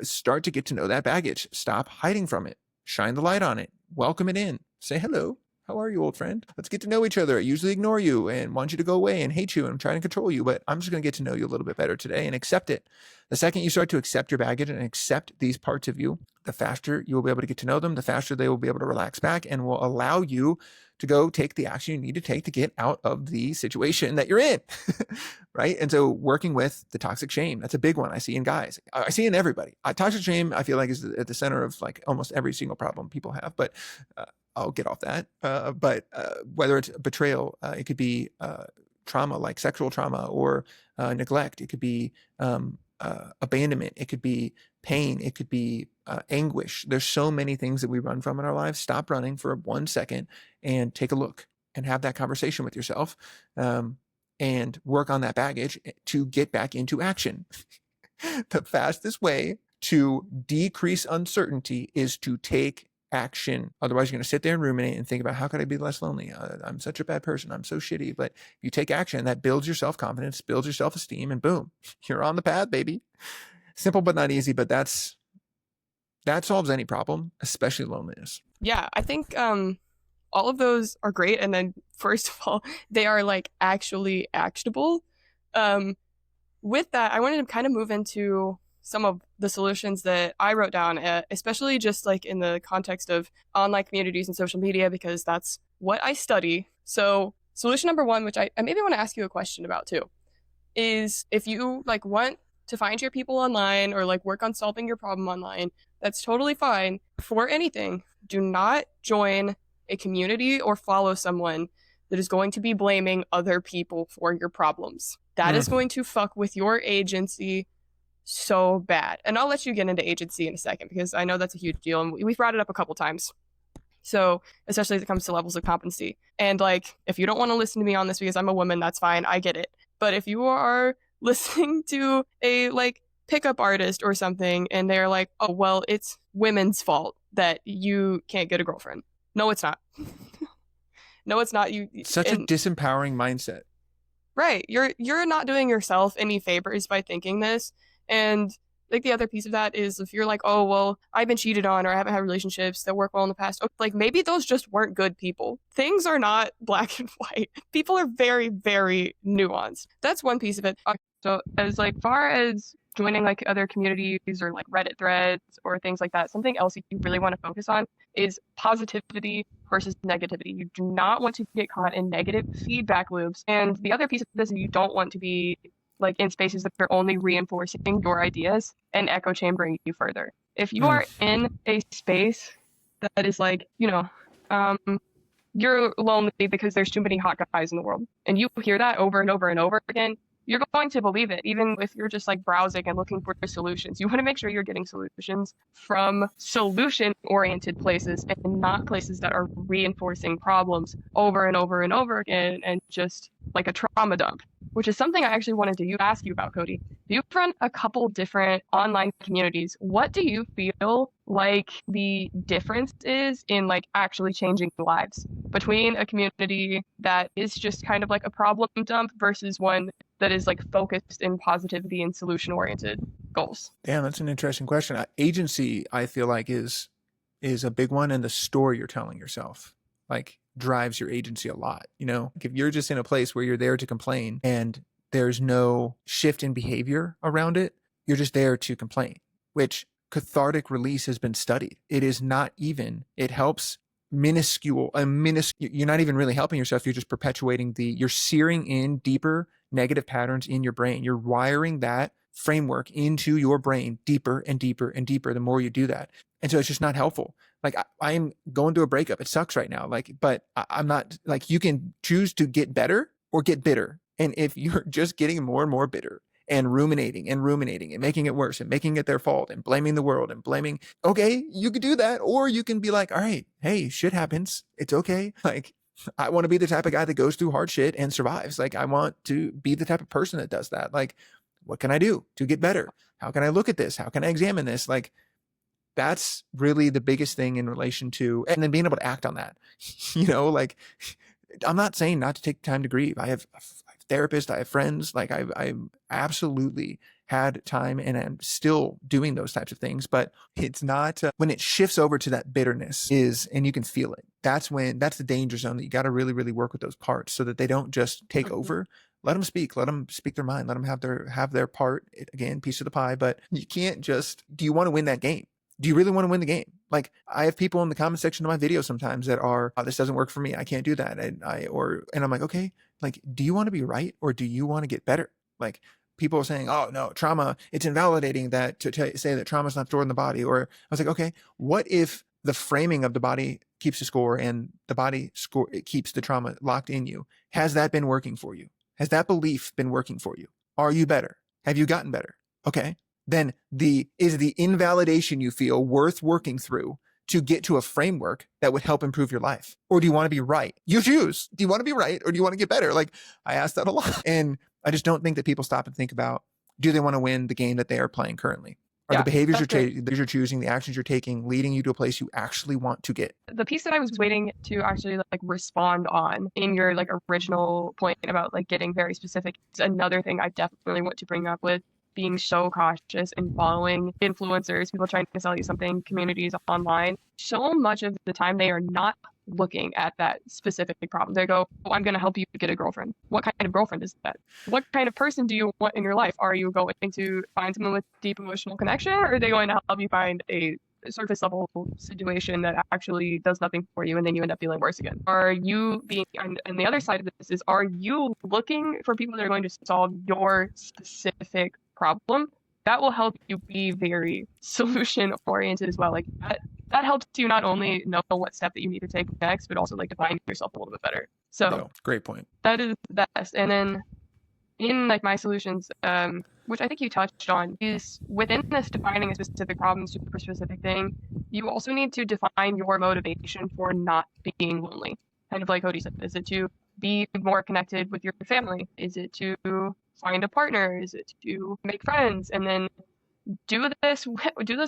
Start to get to know that baggage. Stop hiding from it. Shine the light on it. Welcome it in. Say hello. How are you, old friend? Let's get to know each other. I usually ignore you and want you to go away and hate you and I'm trying to control you, but I'm just going to get to know you a little bit better today and accept it. The second you start to accept your baggage and accept these parts of you, the faster you will be able to get to know them, the faster they will be able to relax back and will allow you to go take the action you need to take to get out of the situation that you're in, right? And so working with the toxic shame, that's a big one I see in guys. I see in everybody. Toxic shame, I feel like, is at the center of like almost every single problem people have, but I'll get off that. But whether it's betrayal, it could be trauma like sexual trauma or neglect. It could be abandonment. It could be pain. It could be anguish. There's so many things that we run from in our lives. Stop running for 1 second and take a look and have that conversation with yourself and work on that baggage to get back into action. The fastest way to decrease uncertainty is to take action. Otherwise, you're going to sit there and ruminate and think about how could I be less lonely? I'm such a bad person. I'm so shitty. But if you take action, that builds your self-confidence, builds your self-esteem, and boom, you're on the path, baby. Simple but not easy, but that solves any problem, especially loneliness. Yeah, I think all of those are great. And then first of all, they are like actually actionable. With that, I wanted to kind of move into some of the solutions that I wrote down, especially just like in the context of online communities and social media, because that's what I study. So solution number one, which I maybe want to ask you a question about too, is if you like want to find your people online or like work on solving your problem online, that's totally fine. For anything, do not join a community or follow someone that is going to be blaming other people for your problems. That is going to fuck with your agency so bad. And I'll let you get into agency in a second because I know that's a huge deal and we've brought it up a couple times. So especially as it comes to levels of competency. And like, if you don't want to listen to me on this because I'm a woman, that's fine. I get it. But if you are listening to a like pickup artist or something and they're like, oh, well, it's women's fault that you can't get a girlfriend. No, it's not. No, it's not. Such a disempowering mindset. Right. You're not doing yourself any favors by thinking this. And like the other piece of that is if you're like, oh, well, I've been cheated on or I haven't had relationships that work well in the past. Like maybe those just weren't good people. Things are not black and white. People are very, very nuanced. That's one piece of it. So as like far as joining like other communities or like Reddit threads or things like that, something else you really want to focus on is positivity versus negativity. You do not want to get caught in negative feedback loops. And the other piece of this is you don't want to be like in spaces that are only reinforcing your ideas and echo chambering you further. If you Mm. are in a space that is like, um, you're lonely because there's too many hot guys in the world, and you hear that over and over and over again, you're going to believe it, even if you're just like browsing and looking for solutions. You want to make sure you're getting solutions from solution oriented places and not places that are reinforcing problems over and over and over again and just like a trauma dump, which is something I actually wanted to ask you about, Cody. You've run a couple different online communities. What do you feel like the difference is in like actually changing lives between a community that is just kind of like a problem dump versus one that is like focused in positivity and solution oriented goals? Damn, that's an interesting question. Agency, I feel like is a big one, and the story you're telling yourself like drives your agency a lot. Like if you're just in a place where you're there to complain and there's no shift in behavior around it, you're just there to complain, which cathartic release has been studied. It is not even, it helps you're not even really helping yourself. You're just perpetuating you're searing in deeper negative patterns in your brain. You're wiring that framework into your brain deeper and deeper and deeper the more you do that. And so it's just not helpful. Like I'm going through a breakup. It sucks right now. But I'm not like, you can choose to get better or get bitter. And if you're just getting more and more bitter and ruminating and making it worse and making it their fault and blaming the world and blaming, okay, you could do that. Or you can be like, all right, hey, shit happens. It's okay. Like, I want to be the type of guy that goes through hard shit and survives. Like, I want to be the type of person that does that. Like, what can I do to get better? How can I look at this? How can I examine this? Like, that's really the biggest thing in relation to, and then being able to act on that. Like, I'm not saying not to take time to grieve. I have therapists, I have friends, like I absolutely had time and I'm still doing those types of things, but it's not when it shifts over to that bitterness and you can feel it. That's the danger zone that you got to really, really work with those parts so that they don't just take over. Let them speak their mind, let them have their part, again, piece of the pie, but you can't just, do you want to win that game? Do you really want to win the game? Like, I have people in the comment section of my videos sometimes that are, oh, this doesn't work for me. I can't do that. And I'm like, okay, like, do you want to be right or do you want to get better? Like, people are saying, oh no, trauma, it's invalidating that to say that trauma is not stored in the body. Or I was like, okay, what if the framing of the body keeps the score and the body score, it keeps the trauma locked in you? Has that been working for you? Has that belief been working for you? Are you better? Have you gotten better? Okay. Then is the invalidation you feel worth working through to get to a framework that would help improve your life? Or do you want to be right? You choose. Do you want to be right or do you want to get better? Like, I ask that a lot. And I just don't think that people stop and think about, do they want to win the game that they are playing currently? Are the behaviors you're choosing, the actions you're taking, leading you to a place you actually want to get? The piece that I was waiting to actually like respond on in your like original point about like getting very specific is another thing I definitely want to bring up with being so cautious and following influencers, people trying to sell you something, communities online. So much of the time they are not looking at that specific problem. They go, oh, I'm going to help you get a girlfriend. What kind of girlfriend is that? What kind of person do you want in your life? Are you going to find someone with deep emotional connection, or are they going to help you find a surface level situation that actually does nothing for you and then you end up feeling worse again? Are you being on the other side of this is, are you looking for people that are going to solve your specific problem? That will help you be very solution oriented as well. Like that helps you not only know what step that you need to take next, but also like define yourself a little bit better. So great point. That is best. And then in like my solutions, which I think you touched on, is within this defining a specific problem, super specific thing, you also need to define your motivation for not being lonely. Kind of like Cody said, is it to be more connected with your family? Is it to find a partner? Is it to make friends? And then do this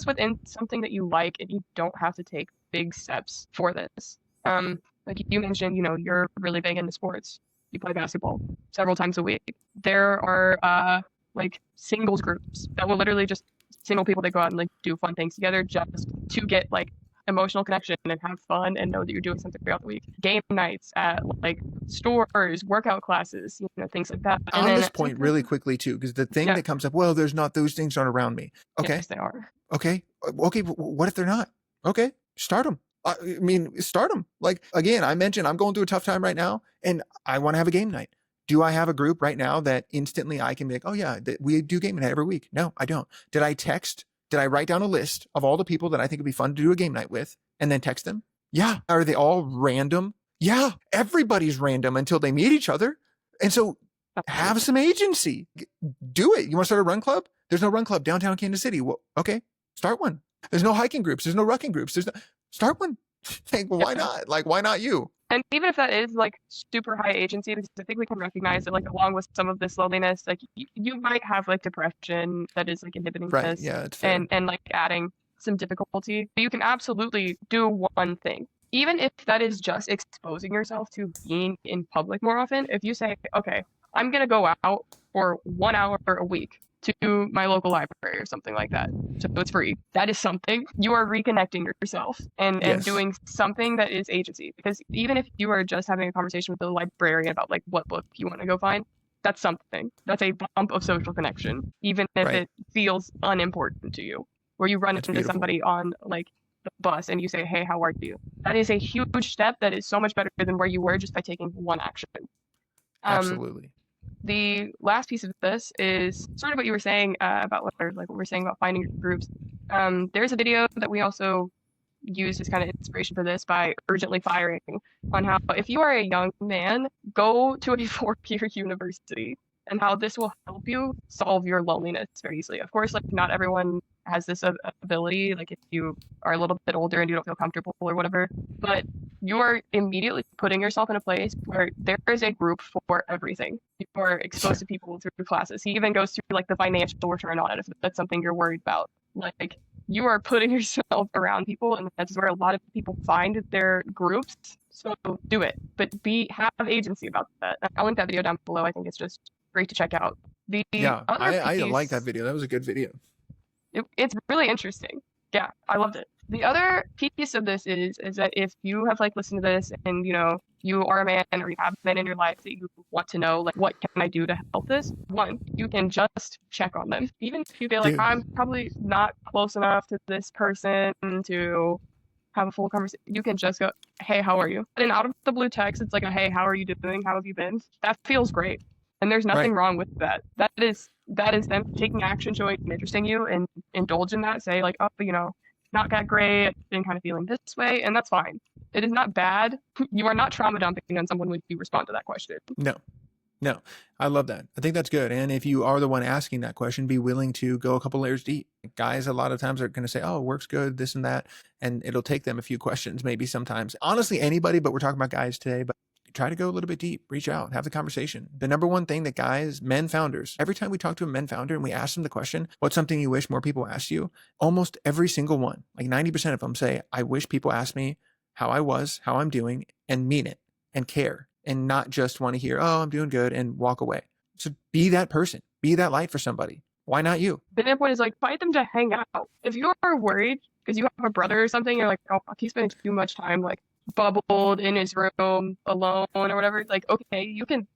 within something that you like, and you don't have to take big steps for this. Like you mentioned, you're really big into sports. You play basketball several times a week. There are like singles groups that will literally just single people that go out and like do fun things together just to get like emotional connection and have fun and know that you're doing something throughout the week. Game nights at like stores, workout classes, things like that. And On then this point, really quickly too, because the thing yeah, that comes up, well, there's not, those things aren't around me. Okay. yes, they are. Okay. Okay. What if they're not? Okay. Start them. I mean, start them. Like, again, I mentioned I'm going through a tough time right now and I want to have a game night. Do I have a group right now that instantly I can be like, oh yeah, we do game night every week? No, I don't. Did I write down a list of all the people that I think would be fun to do a game night with and then text them? Yeah. Are they all random? Yeah. Everybody's random until they meet each other. And so have some agency. Do it. You want to start a run club? There's no run club downtown Kansas City. Well, okay, start one. There's no hiking groups. There's no rucking groups. Start one. Like, well, why not? Like, why not you? And even if that is like super high agency, because I think we can recognize that like along with some of this loneliness, like you might have like depression that is like inhibiting Right. this, Yeah, it's fair. and like adding some difficulty. But you can absolutely do one thing, even if that is just exposing yourself to being in public more often. If you say, okay, I'm gonna go out for 1 hour a week to my local library or something like that, so it's free. That is something. You are reconnecting yourself and Yes. doing something that is agency. Because even if you are just having a conversation with the librarian about like what book you want to go find, that's something. That's a bump of social connection, even if Right. it feels unimportant to you. Where you run That's into beautiful. somebody on like the bus and you say, hey, how are you? That is a huge step that is so much better than where you were just by taking one action. Absolutely. The last piece of this is sort of what you were saying about what we're saying about finding groups. There's a video that we also used as kind of inspiration for this by Urgently Firing on how if you are a young man, go to a four-year university and how this will help you solve your loneliness very easily. Of course, like not everyone has this ability. Like if you are a little bit older and you don't feel comfortable or whatever, but you are immediately putting yourself in a place where there is a group for everything. You are exposed to people through classes. He even goes through like the financial return on it if that's something you're worried about. Like you are putting yourself around people, and that's where a lot of people find their groups. So do it, but have agency about that. I'll link that video down below. I think it's just great to check out. The Yeah, other I piece, like that video. That was a good video. it's really interesting. Yeah, I loved it. The other piece of this is that if you have like listened to this and you are a man or you have men in your life that you want to know like what can I do to help this, one, you can just check on them. Even if you feel like Dude. I'm probably not close enough to this person to have a full conversation, you can just go, hey, how are you? And out of the blue text, it's like a, hey, how are you doing? How have you been? That feels great. And there's nothing wrong with that. That is them taking action, showing interest in you, and indulge in that. Say like, oh, not that great. I've been kind of feeling this way, and that's fine. It is not bad. You are not trauma dumping on someone when you respond to that question. No, I love that. I think that's good. And if you are the one asking that question, be willing to go a couple layers deep. Guys, a lot of times are going to say, oh, it works good, this and that. And it'll take them a few questions, maybe sometimes. Honestly, anybody, but we're talking about guys today. But try to go a little bit deep, reach out, have the conversation. The number one thing that guys, men founders, every time we talk to a men founder and we ask them the question, what's something you wish more people asked you? Almost every single one, like 90% of them say, I wish people asked me how I was, how I'm doing, and mean it and care and not just want to hear, oh, I'm doing good and walk away. So be that person, be that light for somebody. Why not you? The main point is like, invite them to hang out. If you are worried because you have a brother or something, you're like, oh, he's spending too much time like bubbled in his room alone or whatever. Like, okay, you can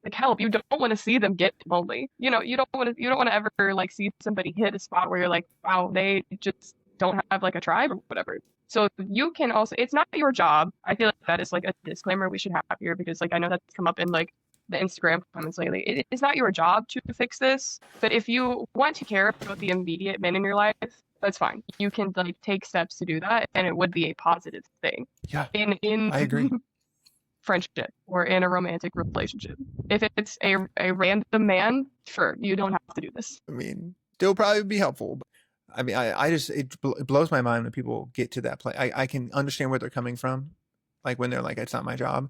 like help. You don't want to see them get lonely. You don't want to ever like see somebody hit a spot where you're like, wow, they just don't have like a tribe or whatever. So you can also, it's not your job. I feel like that is like a disclaimer we should have here because like I know that's come up in like the Instagram comments lately. It is not your job to fix this, but if you want to care about the immediate men in your life, that's fine. You can like take steps to do that, and it would be a positive thing. Yeah, in I agree. friendship or in a romantic relationship. If it's a random man, sure, you don't have to do this. I mean, still probably be helpful. But I mean, I just, it blows my mind when people get to that place. I can understand where they're coming from. Like when they're like, it's not my job.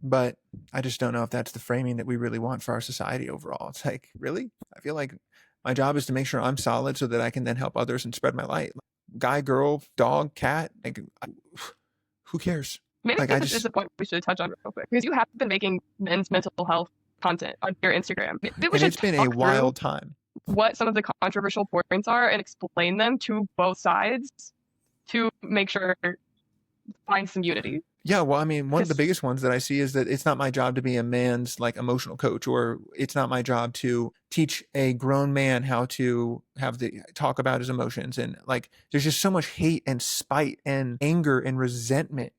But I just don't know if that's the framing that we really want for our society overall. It's like, really? I feel like my job is to make sure I'm solid so that I can then help others and spread my light. Guy, girl, dog, cat, like, who cares? Maybe like, this is a point we should touch on real quick because you have been making men's mental health content on your Instagram. Maybe we and it's been a wild time. What some of the controversial points are and explain them to both sides to make sure find some unity. Yeah, well, I mean, one of the Because biggest ones that I see is that it's not my job to be a man's like emotional coach, or it's not my job to teach a grown man how to have the talk about his emotions. And like, there's just so much hate and spite and anger and resentment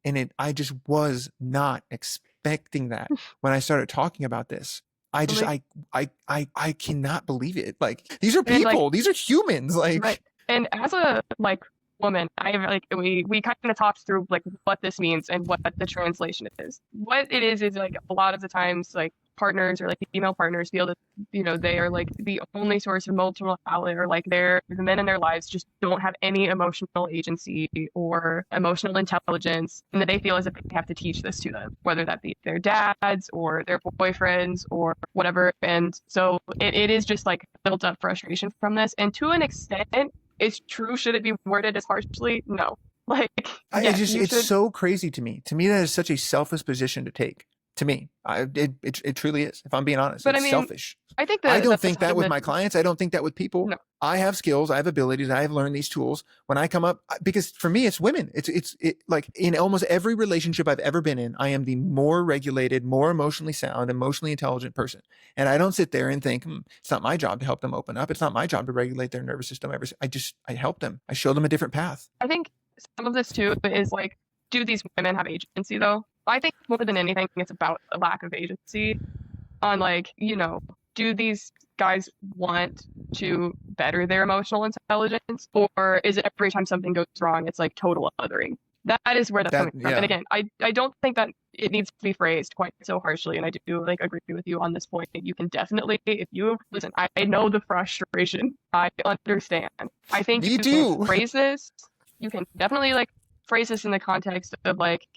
in it. I just was not expecting that when I started talking about this. I just, like, I cannot believe it. Like, these are and like, people, these are humans. right. Like, And as a like woman, I have like we kind of talked through like what this means and what the translation is. What it is like a lot of the times like partners or like female partners feel that they are like the only source of emotional outlet, or like the men in their lives just don't have any emotional agency or emotional intelligence, and that they feel as if they have to teach this to them, whether that be their dads or their boyfriends or whatever. And so it is just like built up frustration from this, and to an extent it's true. Should it be worded as harshly? No. Like, yes, you it's should. so crazy to me. To me, that is such a selfish position to take. To me, it truly is. If I'm being honest, But I it's mean, selfish. I think I the don't think that with sentiment, my clients. I don't think that with people. no. I have skills. I have abilities. I have learned these tools. When I come up, because for me, it's women. It like in almost every relationship I've ever been in, I am the more regulated, more emotionally sound, emotionally intelligent person. And I don't sit there and think, it's not my job to help them open up. It's not my job to regulate their nervous system. I help them. I show them a different path. I think some of this too is like, do these women have agency though? I think more than anything, it's about a lack of agency on like, do these guys want to better their emotional intelligence, or is it every time something goes wrong, it's like total othering? That is where that's coming from. And Yeah, again, I don't think that it needs to be phrased quite so harshly. And I do like agree with you on this point. You can definitely, if you listen, I know the frustration. I understand. I think me you can too. phrase this. You can definitely like phrase this in the context of like,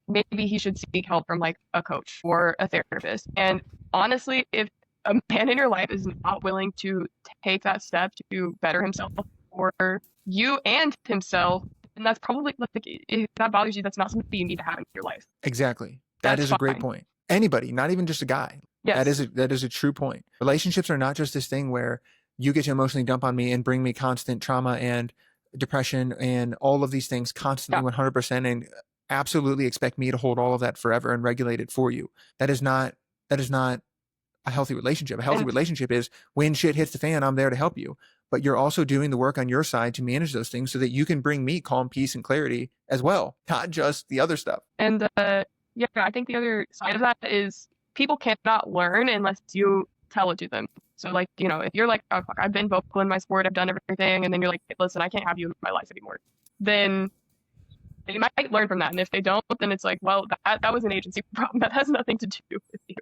maybe he should seek help from like a coach or a therapist. And honestly, if a man in your life is not willing to take that step to better himself for you and himself, and that's probably like, if that bothers you, that's not something you need to have in your life. Exactly. That That's is a great fine. point. Anybody, not even just a guy. Yes. That is a true point. Relationships are not just this thing where you get to emotionally dump on me and bring me constant trauma and depression and all of these things constantly Yeah. 100% and absolutely expect me to hold all of that forever and regulate it for you. That is not a healthy relationship. A healthy And relationship is when shit hits the fan, I'm there to help you. But you're also doing the work on your side to manage those things so that you can bring me calm, peace, and clarity as well, not just the other stuff. and yeah, I think the other side of that is people cannot learn unless you tell it to them. So like, if you're like, oh, fuck, I've been vocal in my sport, I've done everything, and then you're like, listen, I can't have you in my life anymore, then they might learn from that. And if they don't, then it's like, well, that was an agency problem. That has nothing to do with you.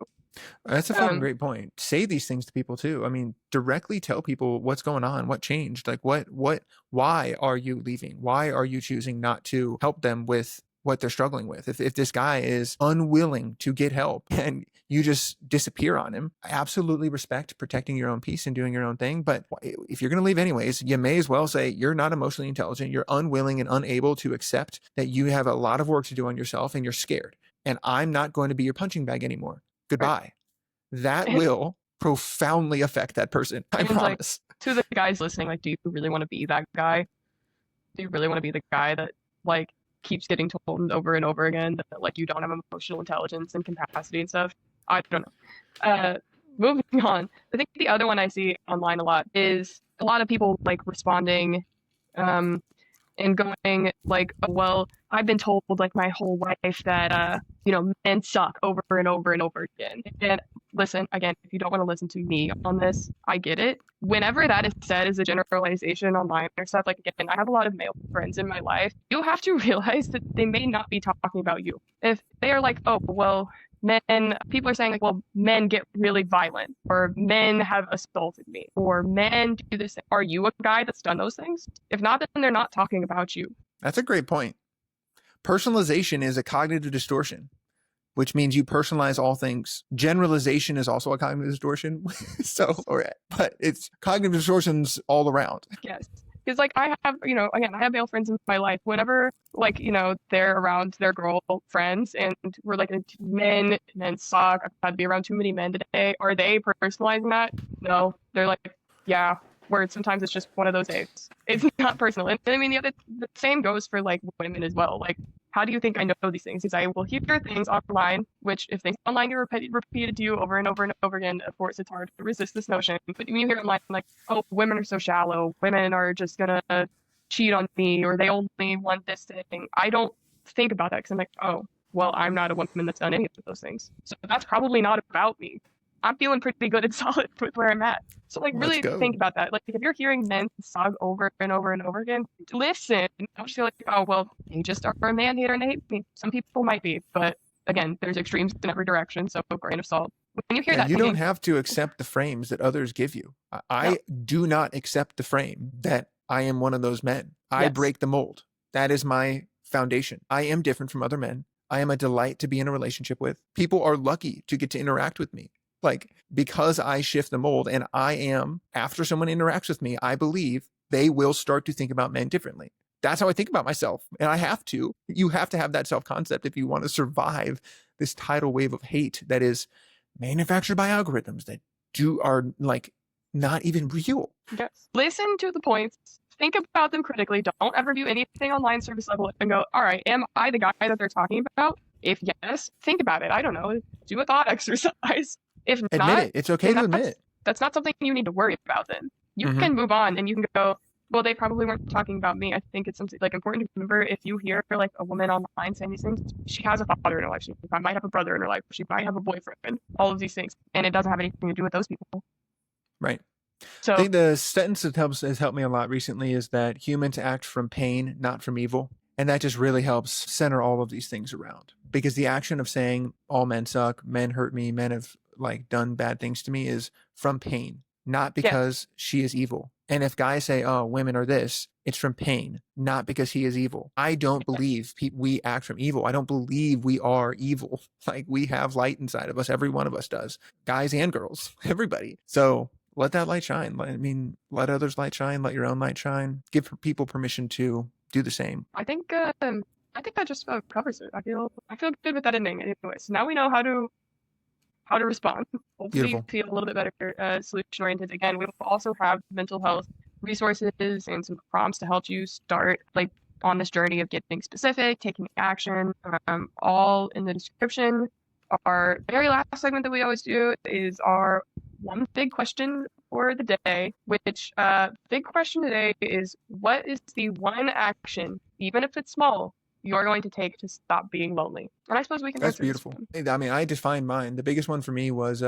That's a fucking great point. Say these things to people too. I mean, directly tell people what's going on, what changed, like why are you leaving? Why are you choosing not to help them with what they're struggling with? If this guy is unwilling to get help and you just disappear on him, I absolutely respect protecting your own peace and doing your own thing. But if you're going to leave anyways, you may as well say you're not emotionally intelligent. You're unwilling and unable to accept that you have a lot of work to do on yourself and you're scared. And I'm not going to be your punching bag anymore. Goodbye. That will profoundly affect that person. I promise. Like, to the guys listening, like, do you really want to be that guy? Do you really want to be the guy that like keeps getting told over and over again that like you don't have emotional intelligence and capacity and stuff? I don't know. Moving on. I think the other one I see online a lot is a lot of people like responding and going like, oh, well, I've been told like my whole life that men suck over and over and over again. And listen, again, if you don't want to listen to me on this, I get it. Whenever that is said as a generalization online or stuff, like again, I have a lot of male friends in my life. You have to realize that they may not be talking about you. If they are like, oh, well, people are saying like, well, men get really violent, or men have assaulted me, or men do this. Are you a guy that's done those things? If not, then they're not talking about you. That's a great point. Personalization is a cognitive distortion, which means you personalize all things. Generalization is also a cognitive distortion. But it's cognitive distortions all around. Yes. Because like I have, again, I have male friends in my life. Whenever like, they're around their girl friends and we're like, men suck. I've had to be around too many men today. Are they personalizing that? No. They're like, yeah, where sometimes it's just one of those days. It's not personal. And I mean, the same goes for like women as well. Like, how do you think I know these things? Because I will hear things online, which if things online get repeated to you over and over and over again, of course, it's hard to resist this notion. But when you hear online, like, oh, women are so shallow, women are just gonna cheat on me, or they only want this thing. I don't think about that because I'm like, oh, well, I'm not a woman that's done any of those things. So that's probably not about me. I'm feeling pretty good and solid with where I'm at. So like Let's really go. think about that. Like if you're hearing men talk over and over and over again, listen. Don't feel like, oh well, they just are a man hater and they hate me. Some people might be, but again, there's extremes in every direction, so a grain of salt. When you hear Yeah, that you don't thinking, have to accept the frames that others give you. I no, do not accept the frame that I am one of those men. I yes. break the mold. That is my foundation. I am different from other men. I am a delight to be in a relationship with. People are lucky to get to interact with me. Like, because I shift the mold and I am, after someone interacts with me, I believe they will start to think about men differently. That's how I think about myself. And I have to. You have to have that self-concept if you want to survive this tidal wave of hate that is manufactured by algorithms that are like not even real. Yes. Listen to the points. Think about them critically. Don't ever view anything online surface level and go, all right, am I the guy that they're talking about? If yes, think about it. I don't know. Do a thought exercise. If Admit not, it. It's okay to admit it. that's not something you need to worry about then. You Mhm. can move on and you can go, well, they probably weren't talking about me. I think it's something like important to remember if you hear like a woman online saying these things, she has a father in her life. She might have a brother in her life. She might have a boyfriend, all of these things. And it doesn't have anything to do with those people. Right. I So think the sentence that has helped me a lot recently is that humans act from pain, not from evil. And that just really helps center all of these things around. Because the action of saying all men suck, men hurt me, men have like done bad things to me is from pain, not yeah, because she is evil. And if guys say, oh, women are this, it's from pain, not because he is evil. I don't believe we act from evil. I don't believe we are evil. Like, we have light inside of us. Every one of us does. Guys and girls, everybody. So let that light shine. I mean, let others' light shine. Let your own light shine. Give people permission to do the same. I think that just about covers it. I feel good with that ending. Anyways, now we know how to respond. Hopefully, Beautiful. feel a little bit better, solution oriented. Again, we will also have mental health resources and some prompts to help you start like on this journey of getting specific, taking action. All in the description. Our very last segment that we always do is our one big question for the day, which big question today is what is the one action, even if it's small, you're going to take to stop being lonely? And I suppose we can That's answer this beautiful. one. I mean, I defined mine. The biggest one for me was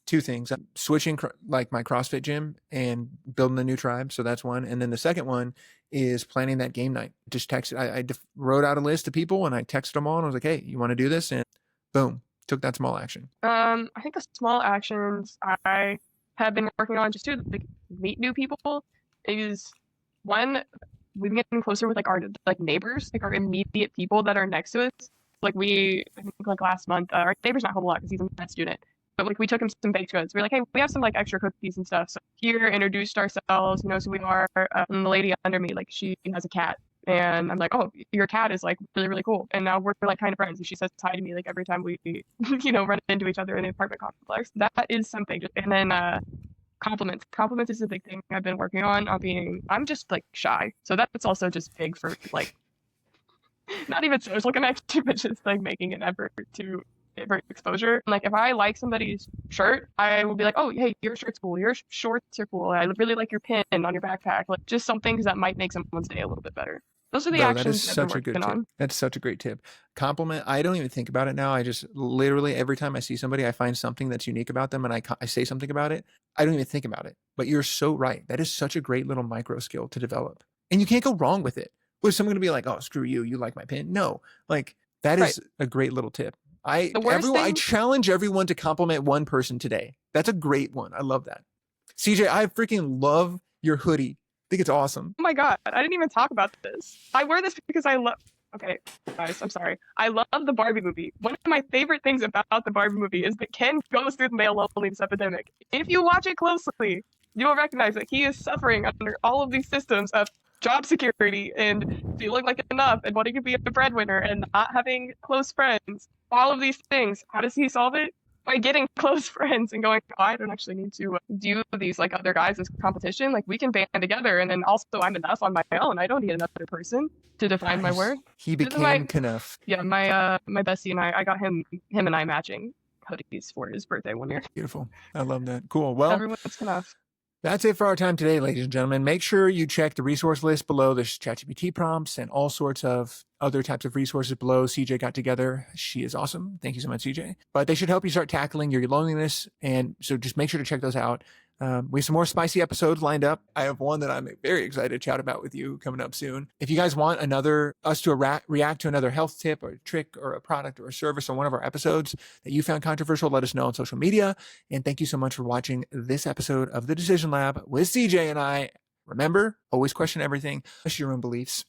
two things: switching like my CrossFit gym and building a new tribe. So that's one. And then the second one is planning that game night. Just texted. I wrote out a list of people and I texted them all. And I was like, hey, you want to do this? And boom, took that small action. I think the small actions I have been working on just to like, meet new people is one, we've been getting closer with like our like neighbors, like our immediate people that are next to us. Like I think like last month, our neighbor's not home a lot because he's a med student. But like we took him some baked goods. We are like, hey, we have some like extra cookies and stuff. So here, introduced ourselves, knows who we are. And the lady under me, like she has a cat. And I'm like, oh, your cat is like really, really cool. And now we're like kind of friends. And she says hi to me like every time we, run into each other in the apartment complex. That is something. And then compliments. Compliments is a big thing I've been working on being, I'm just like shy. So that's also just big for like, not even social connection, but just like making an effort to for exposure. Like if I like somebody's shirt, I will be like, oh, hey, your shirt's cool. Your shorts are cool. I really like your pin on your backpack. Like just some things that might make someone's day a little bit better. Those are the Bro, that is actions I've been such a good working tip. on. That's such a great tip. Compliment. I don't even think about it now. I just literally every time I see somebody, I find something that's unique about them and I say something about it. I don't even think about it. But you're so right. That is such a great little micro skill to develop. And you can't go wrong with it. Was someone going to be like, oh, screw you. You like my pin? No. Like that is a great little tip. I challenge everyone to compliment one person today. That's a great one. I love that. CJ, I freaking love your hoodie. I think it's awesome. Oh my god, I didn't even talk about this. I wear this because I love. Okay, guys, I'm sorry. I love the Barbie movie. One of my favorite things about the Barbie movie is that Ken goes through the male loneliness epidemic. If you watch it closely, you will recognize that he is suffering under all of these systems of job security and feeling like enough and wanting to be a breadwinner and not having close friends. All of these things. How does he solve it? by getting close friends and going, oh, I don't actually need to do these like other guys as competition. Like we can band together, and then also I'm enough on my own. I don't need another person to define my Nice. worth. He This is became my Knuff. yeah, my bestie and I got him and I matching hoodies for his birthday one year. Beautiful. I love that. Cool. Well, Everyone's enough. that's it for our time today, ladies and gentlemen. Make sure you check the resource list below. There's ChatGPT prompts and all sorts of other types of resources below. CJ got together. She is awesome. Thank you so much, CJ. But they should help you start tackling your loneliness. And so just make sure to check those out. We have some more spicy episodes lined up. I have one that I'm very excited to chat about with you coming up soon. If you guys want us to react to another health tip or a trick or a product or a service on one of our episodes that you found controversial, let us know on social media. And thank you so much for watching this episode of The Decision Lab with CJ and I. Remember, always question everything, especially your own beliefs.